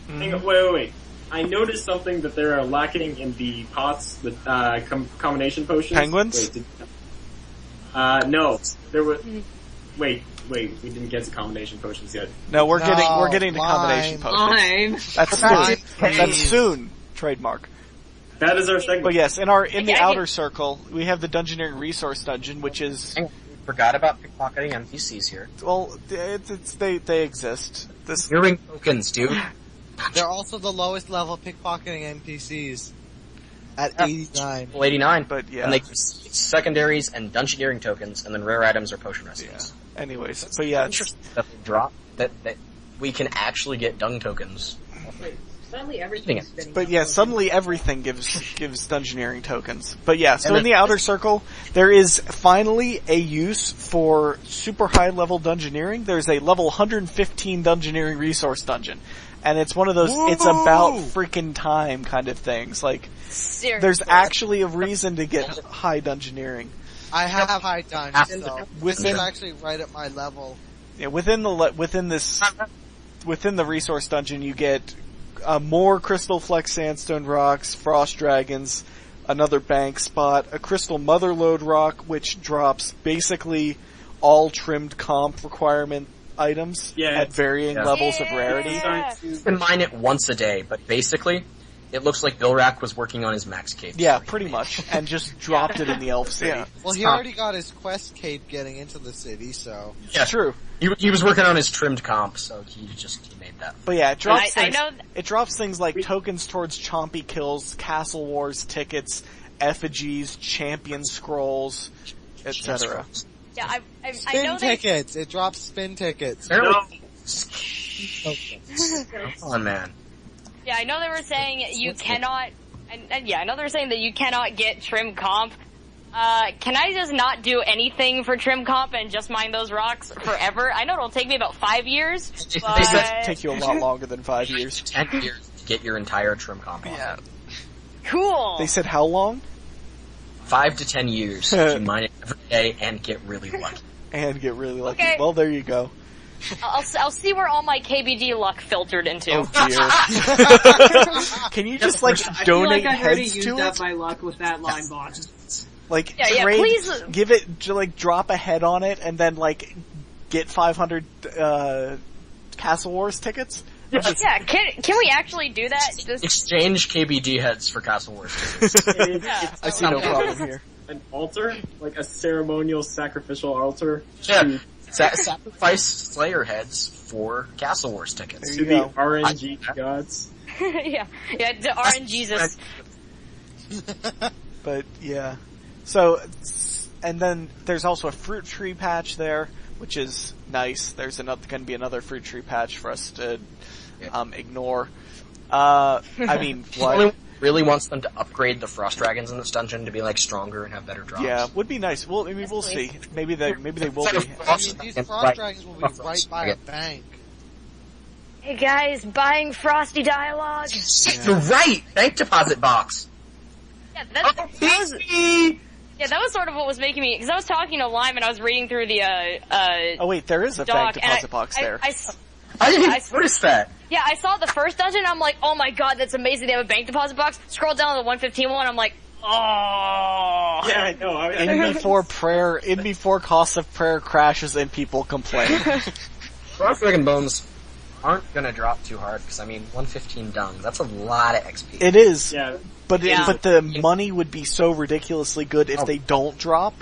Hang on, wait. I noticed something that they are lacking in the pots, the combination potions. Penguins? No. There were... Wait, we didn't get to combination potions yet. No, we're getting to combination potions. Lime. That's soon. Trademark. That is our segment. But yes, in the outer circle, we have the Dungeoneering Resource Dungeon, which is... Forgot about pickpocketing NPCs here. Well, they exist. Earring tokens, dude. They're also the lowest level pickpocketing NPCs. At 89. Well, 89. But yeah. And they secondaries and Dungeoneering tokens, and then rare items or potion recipes. Yeah. Anyways, but yeah. That they drop, that we can actually get dung tokens. Suddenly everything's spinning. But yeah, suddenly everything gives Dungeoneering tokens. But yeah, so in the outer circle, there is finally a use for super high level Dungeoneering. There's a level 115 Dungeoneering Resource Dungeon. And it's one of those, it's about freaking time kind of things. Like, Seriously. there's actually a reason to get high Dungeoneering. I have high dungeons though. This is Within- actually right at my level. Yeah, within the Resource Dungeon, you get more Crystal Flex Sandstone rocks, Frost Dragons, another bank spot, a Crystal Motherlode rock, which drops basically all trimmed comp requirement items at varying levels of rarity. You can mine it once a day, but basically, it looks like Bilrak was working on his max cape. Yeah, pretty much, and just dropped it in the Elf City. Well, he already got his quest cape getting into the city, so... Yeah, true. He was working on his trimmed comp, so he made that. But yeah, it drops I things. know It drops things like tokens towards Chompy Kills, Castle Wars tickets, effigies, champion scrolls, etc. Yeah, I know Spin tickets! It drops spin tickets. Come on, man. Yeah, I know they were saying you cannot. I know they were saying that you cannot get trim comp. Can I just not do anything for trim comp and just mine those rocks forever? I know it'll take me about 5 years, but... They said take you a lot longer than 5 years. 10 years to get your entire trim comp. Yeah. Cool. They said how long? 5 to 10 years to mine it every day and get really lucky. And get really lucky. Okay. Well, there you go. I'll see where all my KBD luck filtered into. Oh dear. Can you just like I donate feel like I already heads used to up it? my luck with that line bot. Like Yeah, trade, please. give it like drop a head on it and then like get 500 Castle Wars tickets. Yeah, can we actually do that? Just, Exchange KBD heads for Castle Wars tickets. yeah. I see no problem here. An altar? Like a ceremonial sacrificial altar? Yeah. Sacrifice Slayer heads for Castle Wars tickets. There To you the go. RNG gods? yeah, the RNGesus. But yeah. So, and then there's also a fruit tree patch there, which is nice. There's going to be another fruit tree patch for us to ignore. I mean, what? Really wants them to upgrade the Frost Dragons in this dungeon to be like stronger and have better drops. Yeah, would be nice. Well, I mean, we'll see. Maybe they will be. I mean, these frost dragons will be right by a bank. Hey guys, buying Frosty dialogue. You're right! Bank deposit box! Yeah, that was sort of what was making me, because I was talking to Lime and I was reading through the, Oh wait, there is a bank deposit box there. I didn't even notice that! Yeah, I saw the first dungeon, I'm like, oh my god, that's amazing, they have a bank deposit box. Scroll down to the 115 one, I'm like, oh. Yeah, I know. In before Cost of Prayer crashes and people complain. Dragon Bones aren't gonna drop too hard, because 115 dung, that's a lot of XP. It is. Yeah. But the money would be so ridiculously good if they don't drop,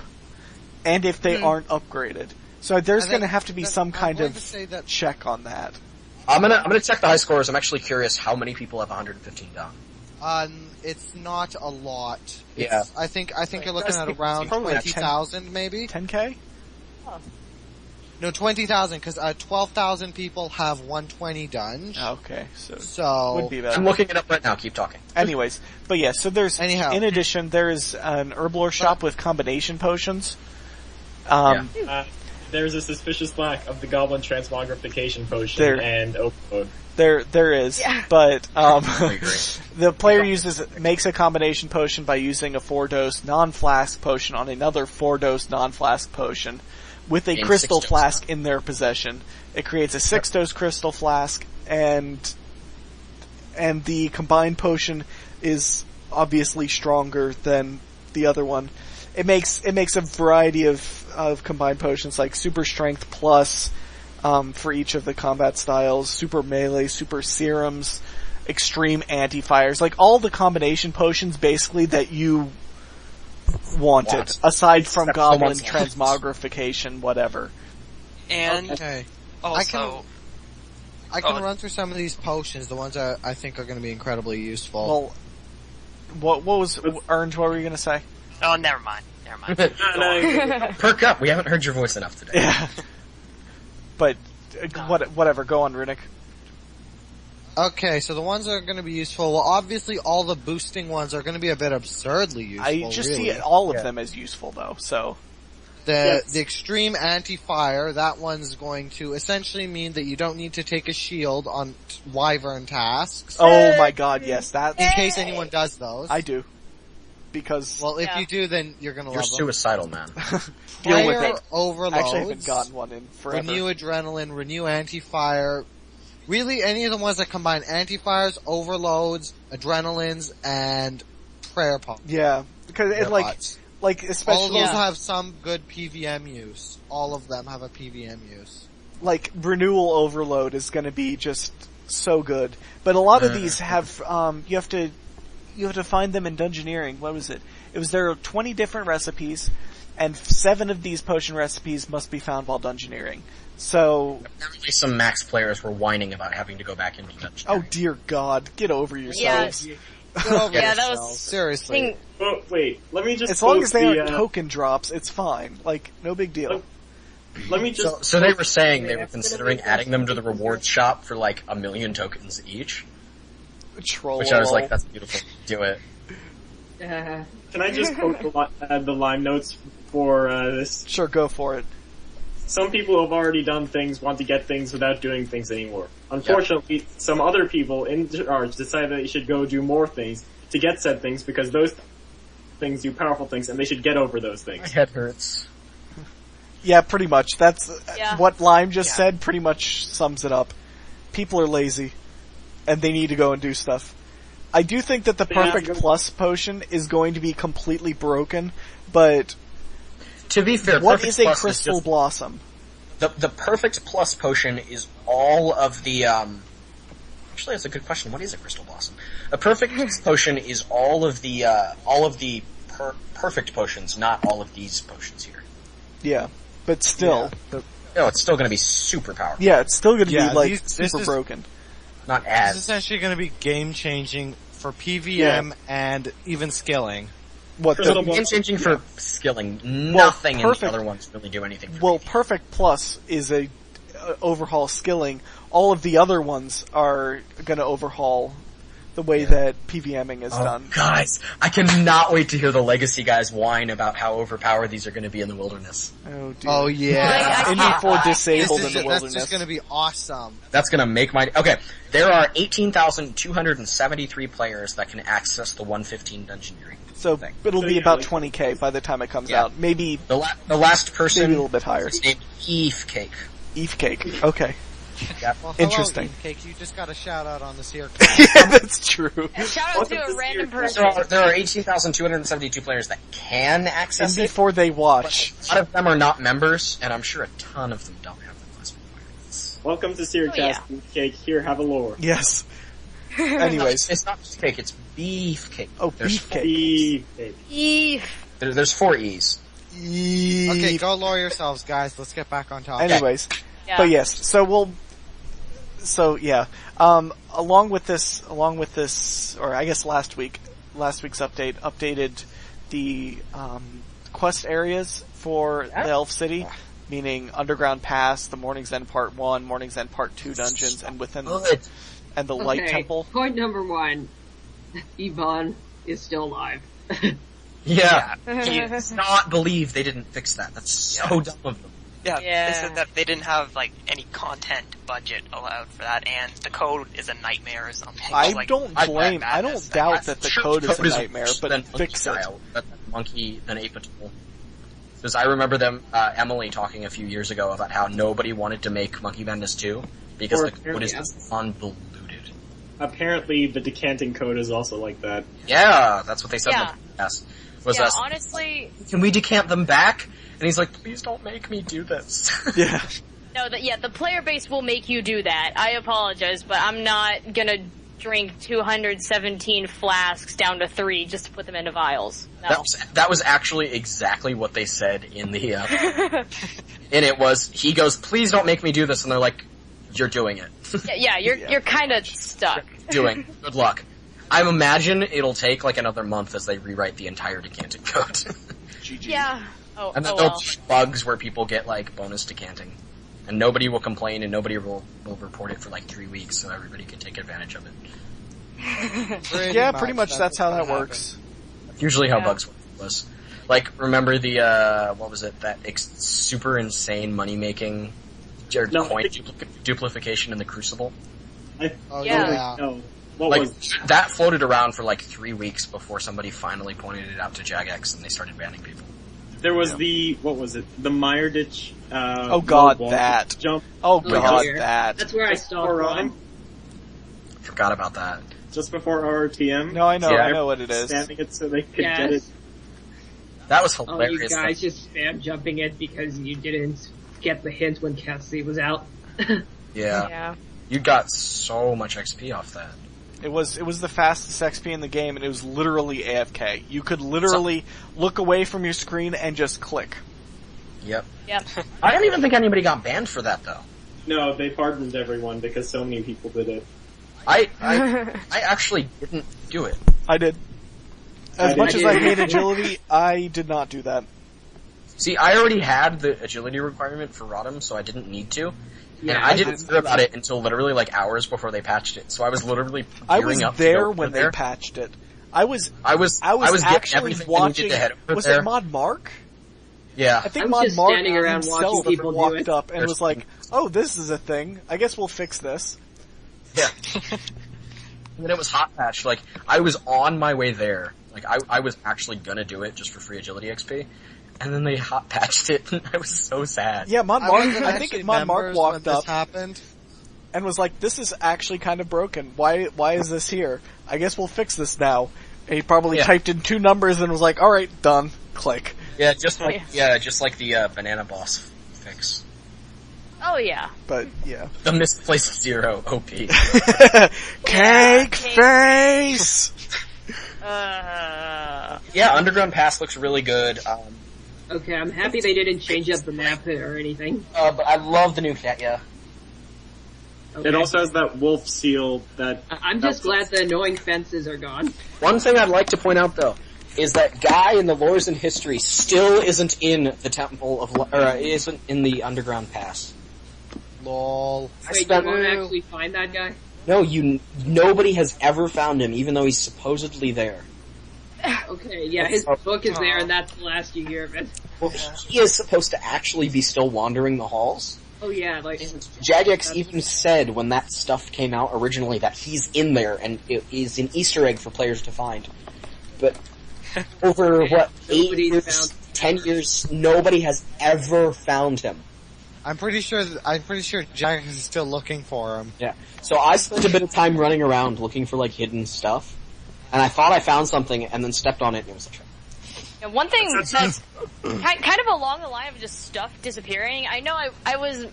and if they aren't upgraded. So there's gonna have to be some kind of check on that. I'm gonna check the high scores. I'm actually curious how many people have 115 dung. It's not a lot. Yeah. I think you're looking at around 20,000 maybe? 10k? No, 20,000, because 12,000 people have 120 dunge. Okay, so would be better. I'm looking it up right now, keep talking. Anyways, but yeah, so there's, in addition, there's an herblore shop with combination potions. There's a suspicious lack of the Goblin Transmogrification Potion and Overload. There is, but the player makes a combination potion by using a 4-dose non-flask potion on another 4-dose non-flask potion with a crystal flask in their possession. It creates a 6-dose crystal flask, and the combined potion is obviously stronger than the other one. It makes a variety of combined potions, like super strength plus for each of the combat styles, super melee, super serums, extreme anti-fires, like all the combination potions basically that you wanted, aside from Goblin Transmogrification, whatever. And also, I can run through some of these potions, the ones that I think are going to be incredibly useful. Well, what was Orange? What were you going to say? Oh, never mind. Perk up. We haven't heard your voice enough today. Yeah. But whatever. Go on, Runic. Okay, so the ones that are going to be useful, well, obviously all the boosting ones are going to be a bit absurdly useful. I just see all of them as useful, though. So the extreme anti-fire, that one's going to essentially mean that you don't need to take a shield on wyvern tasks. Oh my god, yes, that. In case anyone does those. I do. Because if you do, then you're gonna love them. You're suicidal, man. Deal with it. Overloads. Actually, I haven't gotten one in forever. Renew adrenaline, renew anti-fire. Really, any of the ones that combine anti-fires, overloads, adrenalines, and prayer pots. Yeah, because it like especially all of those have some good PVM use. All of them have a PVM use. Like renewal overload is going to be just so good, but a lot of these have you have to find them in Dungeoneering. What was it? There are 20 different recipes, and 7 of these potion recipes must be found while Dungeoneering. So apparently some max players were whining about having to go back into Dungeoneering. Oh dear God, get over yourselves. Yeah. That was seriously. Oh, wait, let me just. As long as they aren't token drops, it's fine. Like, no big deal. Let me just. So they were saying they were considering adding them to the rewards shop for like 1 million tokens each. Troll. Which I was like, that's beautiful. Do it. Can I just quote the line notes for this? Sure, go for it. Some people who have already done things want to get things without doing things anymore. Unfortunately, some other people in charge decide that they should go do more things to get said things because those things do powerful things and they should get over those things. My head hurts. Yeah, pretty much. That's what Lime just said pretty much sums it up. People are lazy, and they need to go and do stuff. I do think that the Perfect Plus potion is going to be completely broken, but to be fair, what is a Crystal Blossom? The Perfect Plus potion is all of the, actually that's a good question. What is a Crystal Blossom? A Perfect potion is all of the perfect potions, not all of these potions here. Yeah, but still. No, it's still gonna be super powerful. Yeah, it's still gonna be super broken. Not as. This is essentially gonna be game changing for PVM and even skilling. What, game changing for skilling. Nothing in the other ones really do anything for me. Perfect Plus is a overhaul skilling. All of the other ones are gonna overhaul the way that PVMing is done. Guys, I cannot wait to hear the Legacy guys whine about how overpowered these are going to be in the wilderness. Oh, dude. Oh yeah. Indie 4 disabled in the wilderness. That's just gonna be awesome. That's going to make my... Okay, there are 18,273 players that can access the 115 dungeoneering. So thing. it'll So, be yeah, about like- 20k by the time it comes Yeah. out. Maybe The last person... Maybe a little bit higher. is named ePiKnight. Eve Cake. Okay. Yep. Well, Interesting. Hello, Cake. You just got a shout out on the Seercast. Yeah, that's true. Shout out Welcome to to a random Seercast. person. There are 18,272 players that can access And it. before they watch. A lot of them are not members, and I'm sure a ton of them don't have the class requirements. Welcome to Seercast, yeah. Cake. Here, have a lore. Yes. Anyways. It's not just cake, it's beef cake. Oh, There's beef cake. Cake. Eve. There's 4 E's. Okay, go lure yourselves, guys. Let's get back on topic. Anyways. Yeah. But yes, along with this, or I guess last week's update updated the, quest areas for the Elf City, meaning Underground Pass, the Morning's End Part 1, Morning's End Part 2 dungeons, and within, Good. and the Light Temple. Point number 1. Yvonne is still alive. Yeah. He does not believe they didn't fix that. That's so dumb of them. Yeah, Yeah. they said that they didn't have like any content budget allowed for that, and the code is a nightmare or something. I Like, don't blame, I don't doubt that the Sure, code is a worse nightmare, than but fix it. Monkey than Apital. Because I remember them, Emily talking a few years ago about how nobody wanted to make Monkey Madness 2 because Or the code is just convoluted. Apparently, the decanting code is also like that. Yeah, that's what they said Yeah. in the past. Was Yeah, us, honestly, can we decant them back? And he's like, please don't make me do this. Yeah. no, the player base will make you do that. I apologize, but I'm not gonna drink 217 flasks down to 3 just to put them into vials. No. That was actually exactly what they said in the, and it was, he goes, please don't make me do this, and they're like, you're doing it. yeah, you're kinda stuck. Doing. Good luck. I imagine it'll take like another month as they rewrite the entire decanting code. GG. Yeah. Oh, And then oh there'll well. be bugs where people get like bonus decanting. And nobody will complain and nobody will report it for like 3 weeks so everybody can take advantage of it. Yeah, pretty much that's how that works. Usually how Yeah. bugs work was. Like, remember the, what was it, that super insane money-making No, coin I think- duplication in the Crucible? Oh Yeah. No. What Like, was that floated around for like 3 weeks before somebody finally pointed it out to Jagex and they started banning people. there was what was it? The Mire Ditch, Oh god, wall that. jump Oh god, dear. that. That's where I stopped. before, from. Forgot about that. just before RTM. No, I know, Yeah. I know what it is. Spamming it so they could Yes. get it. That was Oh, you hilarious. guys just spam jumping it because you didn't get the hint when Cassie was out. yeah. Yeah. You got so much XP off that. It was the fastest XP in the game, and it was literally AFK. You could literally look away from your screen and just click. Yep. Yep. I don't even think anybody got banned for that though. No, they pardoned everyone because so many people did it. I actually didn't do it. I did. As I much did. as I hate agility, I did not do that. See, I already had the agility requirement for Rodham, so I didn't need to. Yeah, and I didn't hear about it until literally like hours before they patched it. So I was literally I gearing was up to there go when over there. they patched it. I was I was getting actually everything I watching. needed to head over Was there. it Mod Mark? Yeah. I think I was Mod just Mark standing around himself watching people do walked it. up and There's- was like, "Oh, this is a thing. I guess we'll fix this." Yeah. And then it was hot patch. Like, I was on my way there. Like, I was actually gonna do it just for free agility XP. And then they hot patched it, and I was so sad. Yeah, Mod I Mark. wasn't I actually think Mod Mark members walked when up this happened. and was like, "This is actually kind of broken. Why is this here? I guess we'll fix this now." And he probably Yeah. typed in 2 numbers and was like, "All right, done." Click. Yeah, just like the banana boss fix. Oh yeah. But yeah, The misplaced 0 OP. cake face. Yeah, Underground Pass looks really good. Okay, I'm happy they didn't change up the map or anything. But I love the new cat. Yeah. Okay. It also has that wolf seal that... I'm just glad the annoying fences are gone. One thing I'd like to point out though is that guy in the Lores and History still isn't in the Temple of, isn't in the Underground Pass. Lol. Wait, you spent- won't actually find that guy? No, nobody has ever found him, even though he's supposedly there. Okay, yeah, his book is there, and that's the last you hear of it. Well, he is supposed to actually be still wandering the halls. Oh yeah, like... Jagex even said when that stuff came out originally that he's in there, and it is an Easter egg for players to find. But over, 8 years, 10 years, nobody has ever found him. I'm pretty sure Jagex is still looking for him. Yeah. So I spent a bit of time running around looking for, like, hidden stuff, and I thought I found something, and then stepped on it, and it was a trap. And one thing that's kind of along the line of just stuff disappearing, I know I was,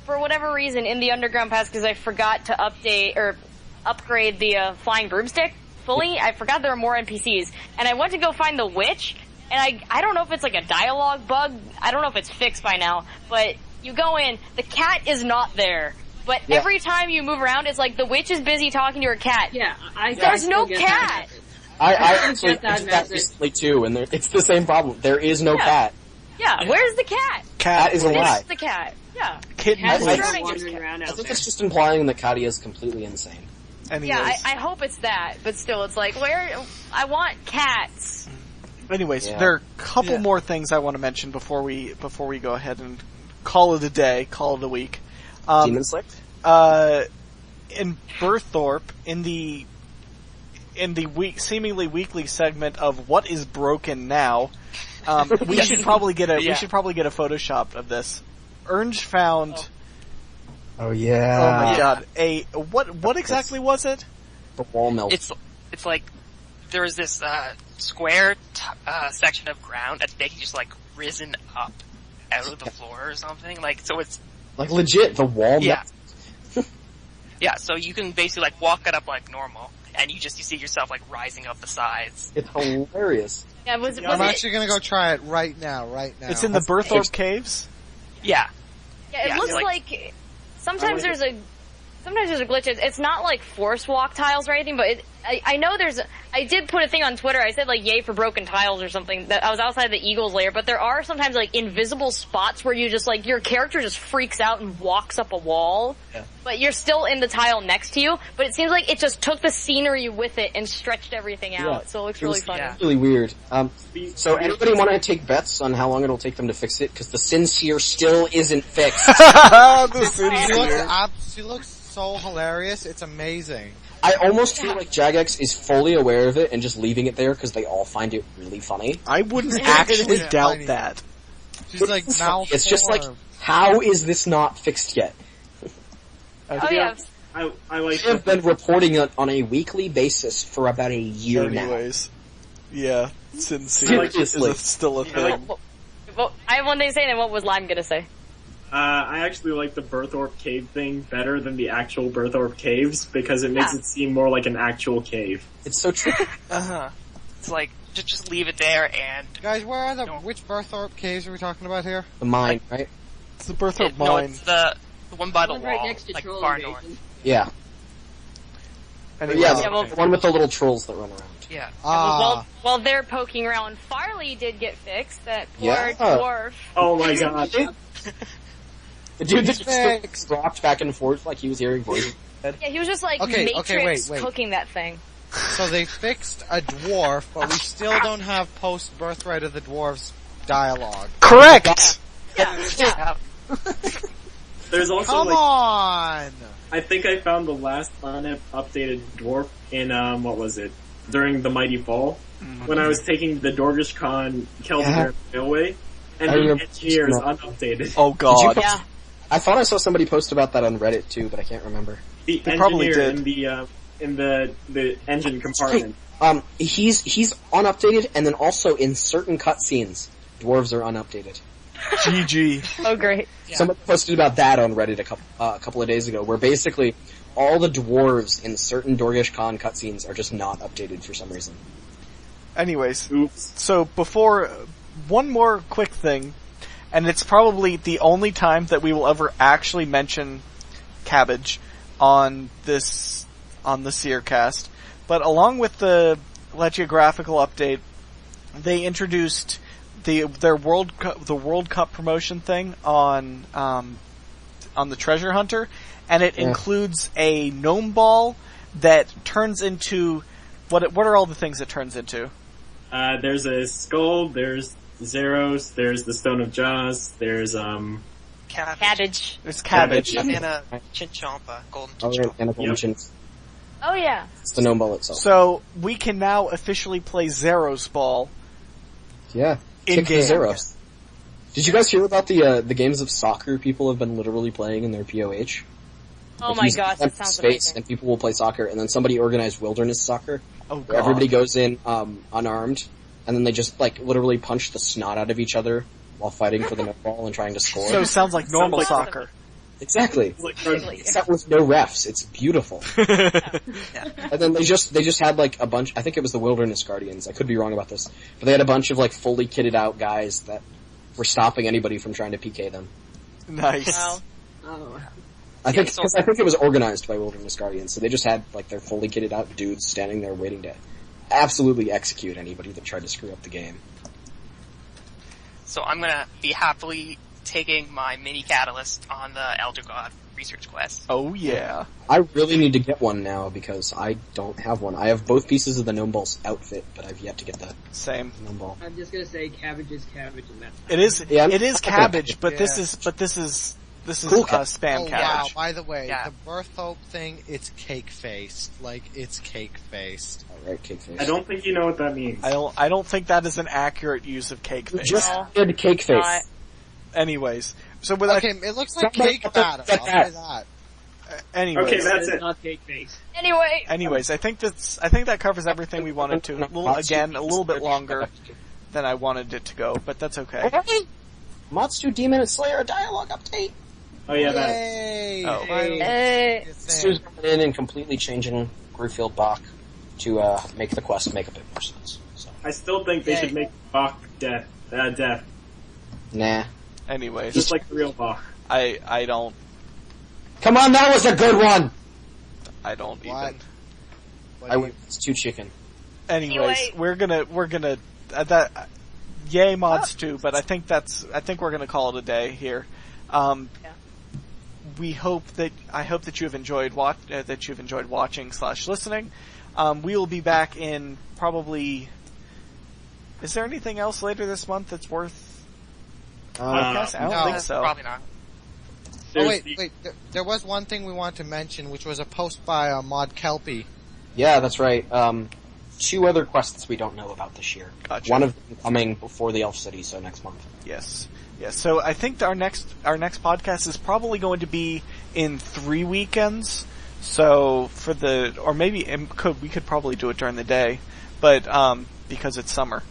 for whatever reason, in the underground pass because I forgot to update, or upgrade the flying broomstick fully. I forgot there were more NPCs, and I went to go find the witch, and I don't know if it's like a dialogue bug, I don't know if it's fixed by now, but you go in, the cat is not there. But every time you move around, it's like the witch is busy talking to her cat. Yeah, there's no cat! I actually did that recently too, and it's the same problem. There is no cat. Yeah, where's the cat? Cat is a lie. Where's the cat? Yeah. Kitten. I think it's just implying that Katia is completely insane. Anyways. Yeah, I hope it's that, but still, it's like, I want cats. Anyways, there are a couple more things I want to mention before we go ahead and call it a day, call it a week. Demon Slick? In Burthorpe, in the seemingly weekly segment of What is Broken Now, we should probably get a Photoshop of this. Orange found. Oh yeah. Oh my god. What exactly was it? The wall melt. It's like there was this square section of ground that's basically just like risen up out of the floor or something. Like so, it's like legit the wall. Yeah. Yeah. So you can basically like walk it up like normal, and you see yourself like rising up the sides. It's hilarious. Yeah, I'm actually gonna go try it right now. It's in the Burthorpe Caves? Yeah. Yeah, it looks like sometimes there's a glitch. It's not like force walk tiles or anything, but I know I did put a thing on Twitter. I said like yay for broken tiles or something. That I was outside the Eagles lair, but there are sometimes like invisible spots where you just like your character just freaks out and walks up a wall, but you're still in the tile next to you. But it seems like it just took the scenery with it and stretched everything out, so it looks really funny. It's really weird. So anybody want to take bets on how long it'll take them to fix it? Because the Sincere still isn't fixed. She looks so hilarious. It's amazing. I almost feel like Jagex is fully aware of it and just leaving it there because they all find it really funny. I wouldn't actually doubt that. She's like, it's just like, how is this not fixed yet? I like. I've been reporting it on a weekly basis for about a year now. Yeah, Sincere is still a thing. Well, I have one thing to say, and what was Lime gonna say? I actually like the Burthorpe Cave thing better than the actual Burthorpe Caves because it makes it seem more like an actual cave. It's so true. It's like, just leave it there and... Guys, which Burthorpe Caves are we talking about here? The mine, right? It's the Burthorpe mine. No, it's the one by the wall, right next to like Troll far Invasion. north. Yeah. The one with the little trolls that run around. Yeah. While they're poking around, Farley did get fixed, that poor dwarf. Oh my god. The dude that just dropped back and forth like he was hearing voices. Yeah, he was just like Matrix cooking that thing. So they fixed a dwarf, but we still don't have post-Birthright of the Dwarves dialogue. Correct! Yeah. There's also Come on! I think I found the last updated dwarf in, what was it? During the Mighty Fall. When I was taking the Dorgish Khan Kelvin Railway, and the engineer is unupdated. Oh god. I thought I saw somebody post about that on Reddit too, but I can't remember. The engineer in the engine compartment. He's unupdated, and then also in certain cutscenes, dwarves are unupdated. GG. Oh great. Yeah. Somebody posted about that on Reddit a couple of days ago, where basically all the dwarves in certain Dorgish Khan cutscenes are just not updated for some reason. Anyways, so before, one more quick thing, and it's probably the only time that we will ever actually mention cabbage on the Seercast, but along with the Legiographical update, they introduced the World Cup promotion thing on the treasure hunter, and it includes a gnome ball that turns into what are all the things it turns into? There's a skull, there's Zeros, there's the Stone of Jaws, there's Cabbage. There's cabbage. And a Chinchampa, golden Oh, Chinchampa. and a golden Oh yeah. It's the gnome ball itself. So we can now officially play Zeros ball. Yeah. In Kick the game. Zeros. Did you guys hear about the games of soccer people have been literally playing in their POH? Oh Like, my use gosh, that sounds space amazing. and people will play soccer, and then somebody organized wilderness soccer, Oh where god. everybody goes in unarmed, and then they just like literally punch the snot out of each other while fighting for the net ball and trying to score. So it sounds like normal like- soccer. Exactly. like Except with no refs. It's beautiful. And then they just had like a bunch, I think it was the Wilderness Guardians, I could be wrong about this, but they had a bunch of like fully kitted out guys that were stopping anybody from trying to PK them. Nice. Wow. Oh. I think it was organized by Wilderness Guardians, so they just had like their fully kitted out dudes standing there waiting to absolutely execute anybody that tried to screw up the game. So I'm gonna be happily taking my mini catalyst on the Elder God research quest. Oh yeah. I really need to get one now because I don't have one. I have both pieces of the Gnome Ball's outfit, but I've yet to get the Same. Gnome Ball. I'm just gonna say cabbage is cabbage, and that's It is. Yeah, it is I'm- cabbage, but Yeah. this is Cool spam Oh wow, cabbage. by the way, Yeah. the birth hope thing, it's cake faced. Like, it's cake faced. Alright, cake face. I don't think you know what that means. I don't think that is an accurate use of cake face. Just No. did cake face. Not. Anyways, so with Okay, it looks like Somebody cake put the- batter, get I'll that. say that. anyways, Okay, that's it. not cake face. Anyway. I think that covers everything we wanted to. A little bit longer than I wanted it to go, but that's okay. Matsu Demon and Slayer dialogue update. Oh yeah, that. Yay! Oh. Hey. Sue's coming in and completely changing Grewfield Bach to make the quest make a bit more sense. So, I still think they should make Bach death. nah. Anyways, Just like the real Bach. I don't Come on, that was a good one! What? even. What I do went, it's too chicken. Anyways, Anyway. we're gonna that yay mods too, but I think we're gonna call it a day here. I hope that you've enjoyed watching / listening. We will be back in probably. Is there anything else later this month that's worth? Podcast? I don't no, think so. Probably not. Oh wait, there was one thing we wanted to mention, which was a post by Mod Kelpie. Yeah, that's right. 2 other quests we don't know about this year. Gotcha. One of them coming before the Elf City, so next month. Yes. So I think our next podcast is probably going to be in 3 weekends. So we could probably do it during the day, but because it's summer.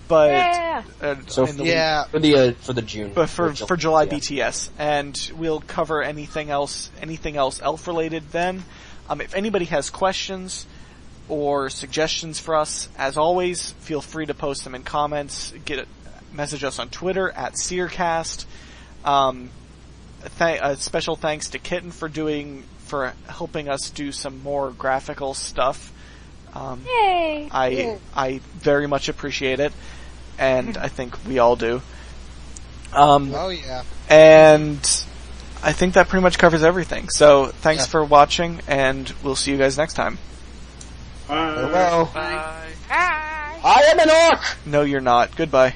But Yeah. So in the Yeah. for the June. But for July yeah. BTS, and we'll cover anything else elf related then. If anybody has questions or suggestions for us, as always, feel free to post them in comments. Message us on Twitter at Seercast. A special thanks to Kitten for helping us do some more graphical stuff. Yay. I very much appreciate it, and I think we all do. Oh yeah. And I think that pretty much covers everything. So thanks Yeah. for watching, and we'll see you guys next time. Farewell. Bye. Bye. I am an orc! No, you're not. Goodbye.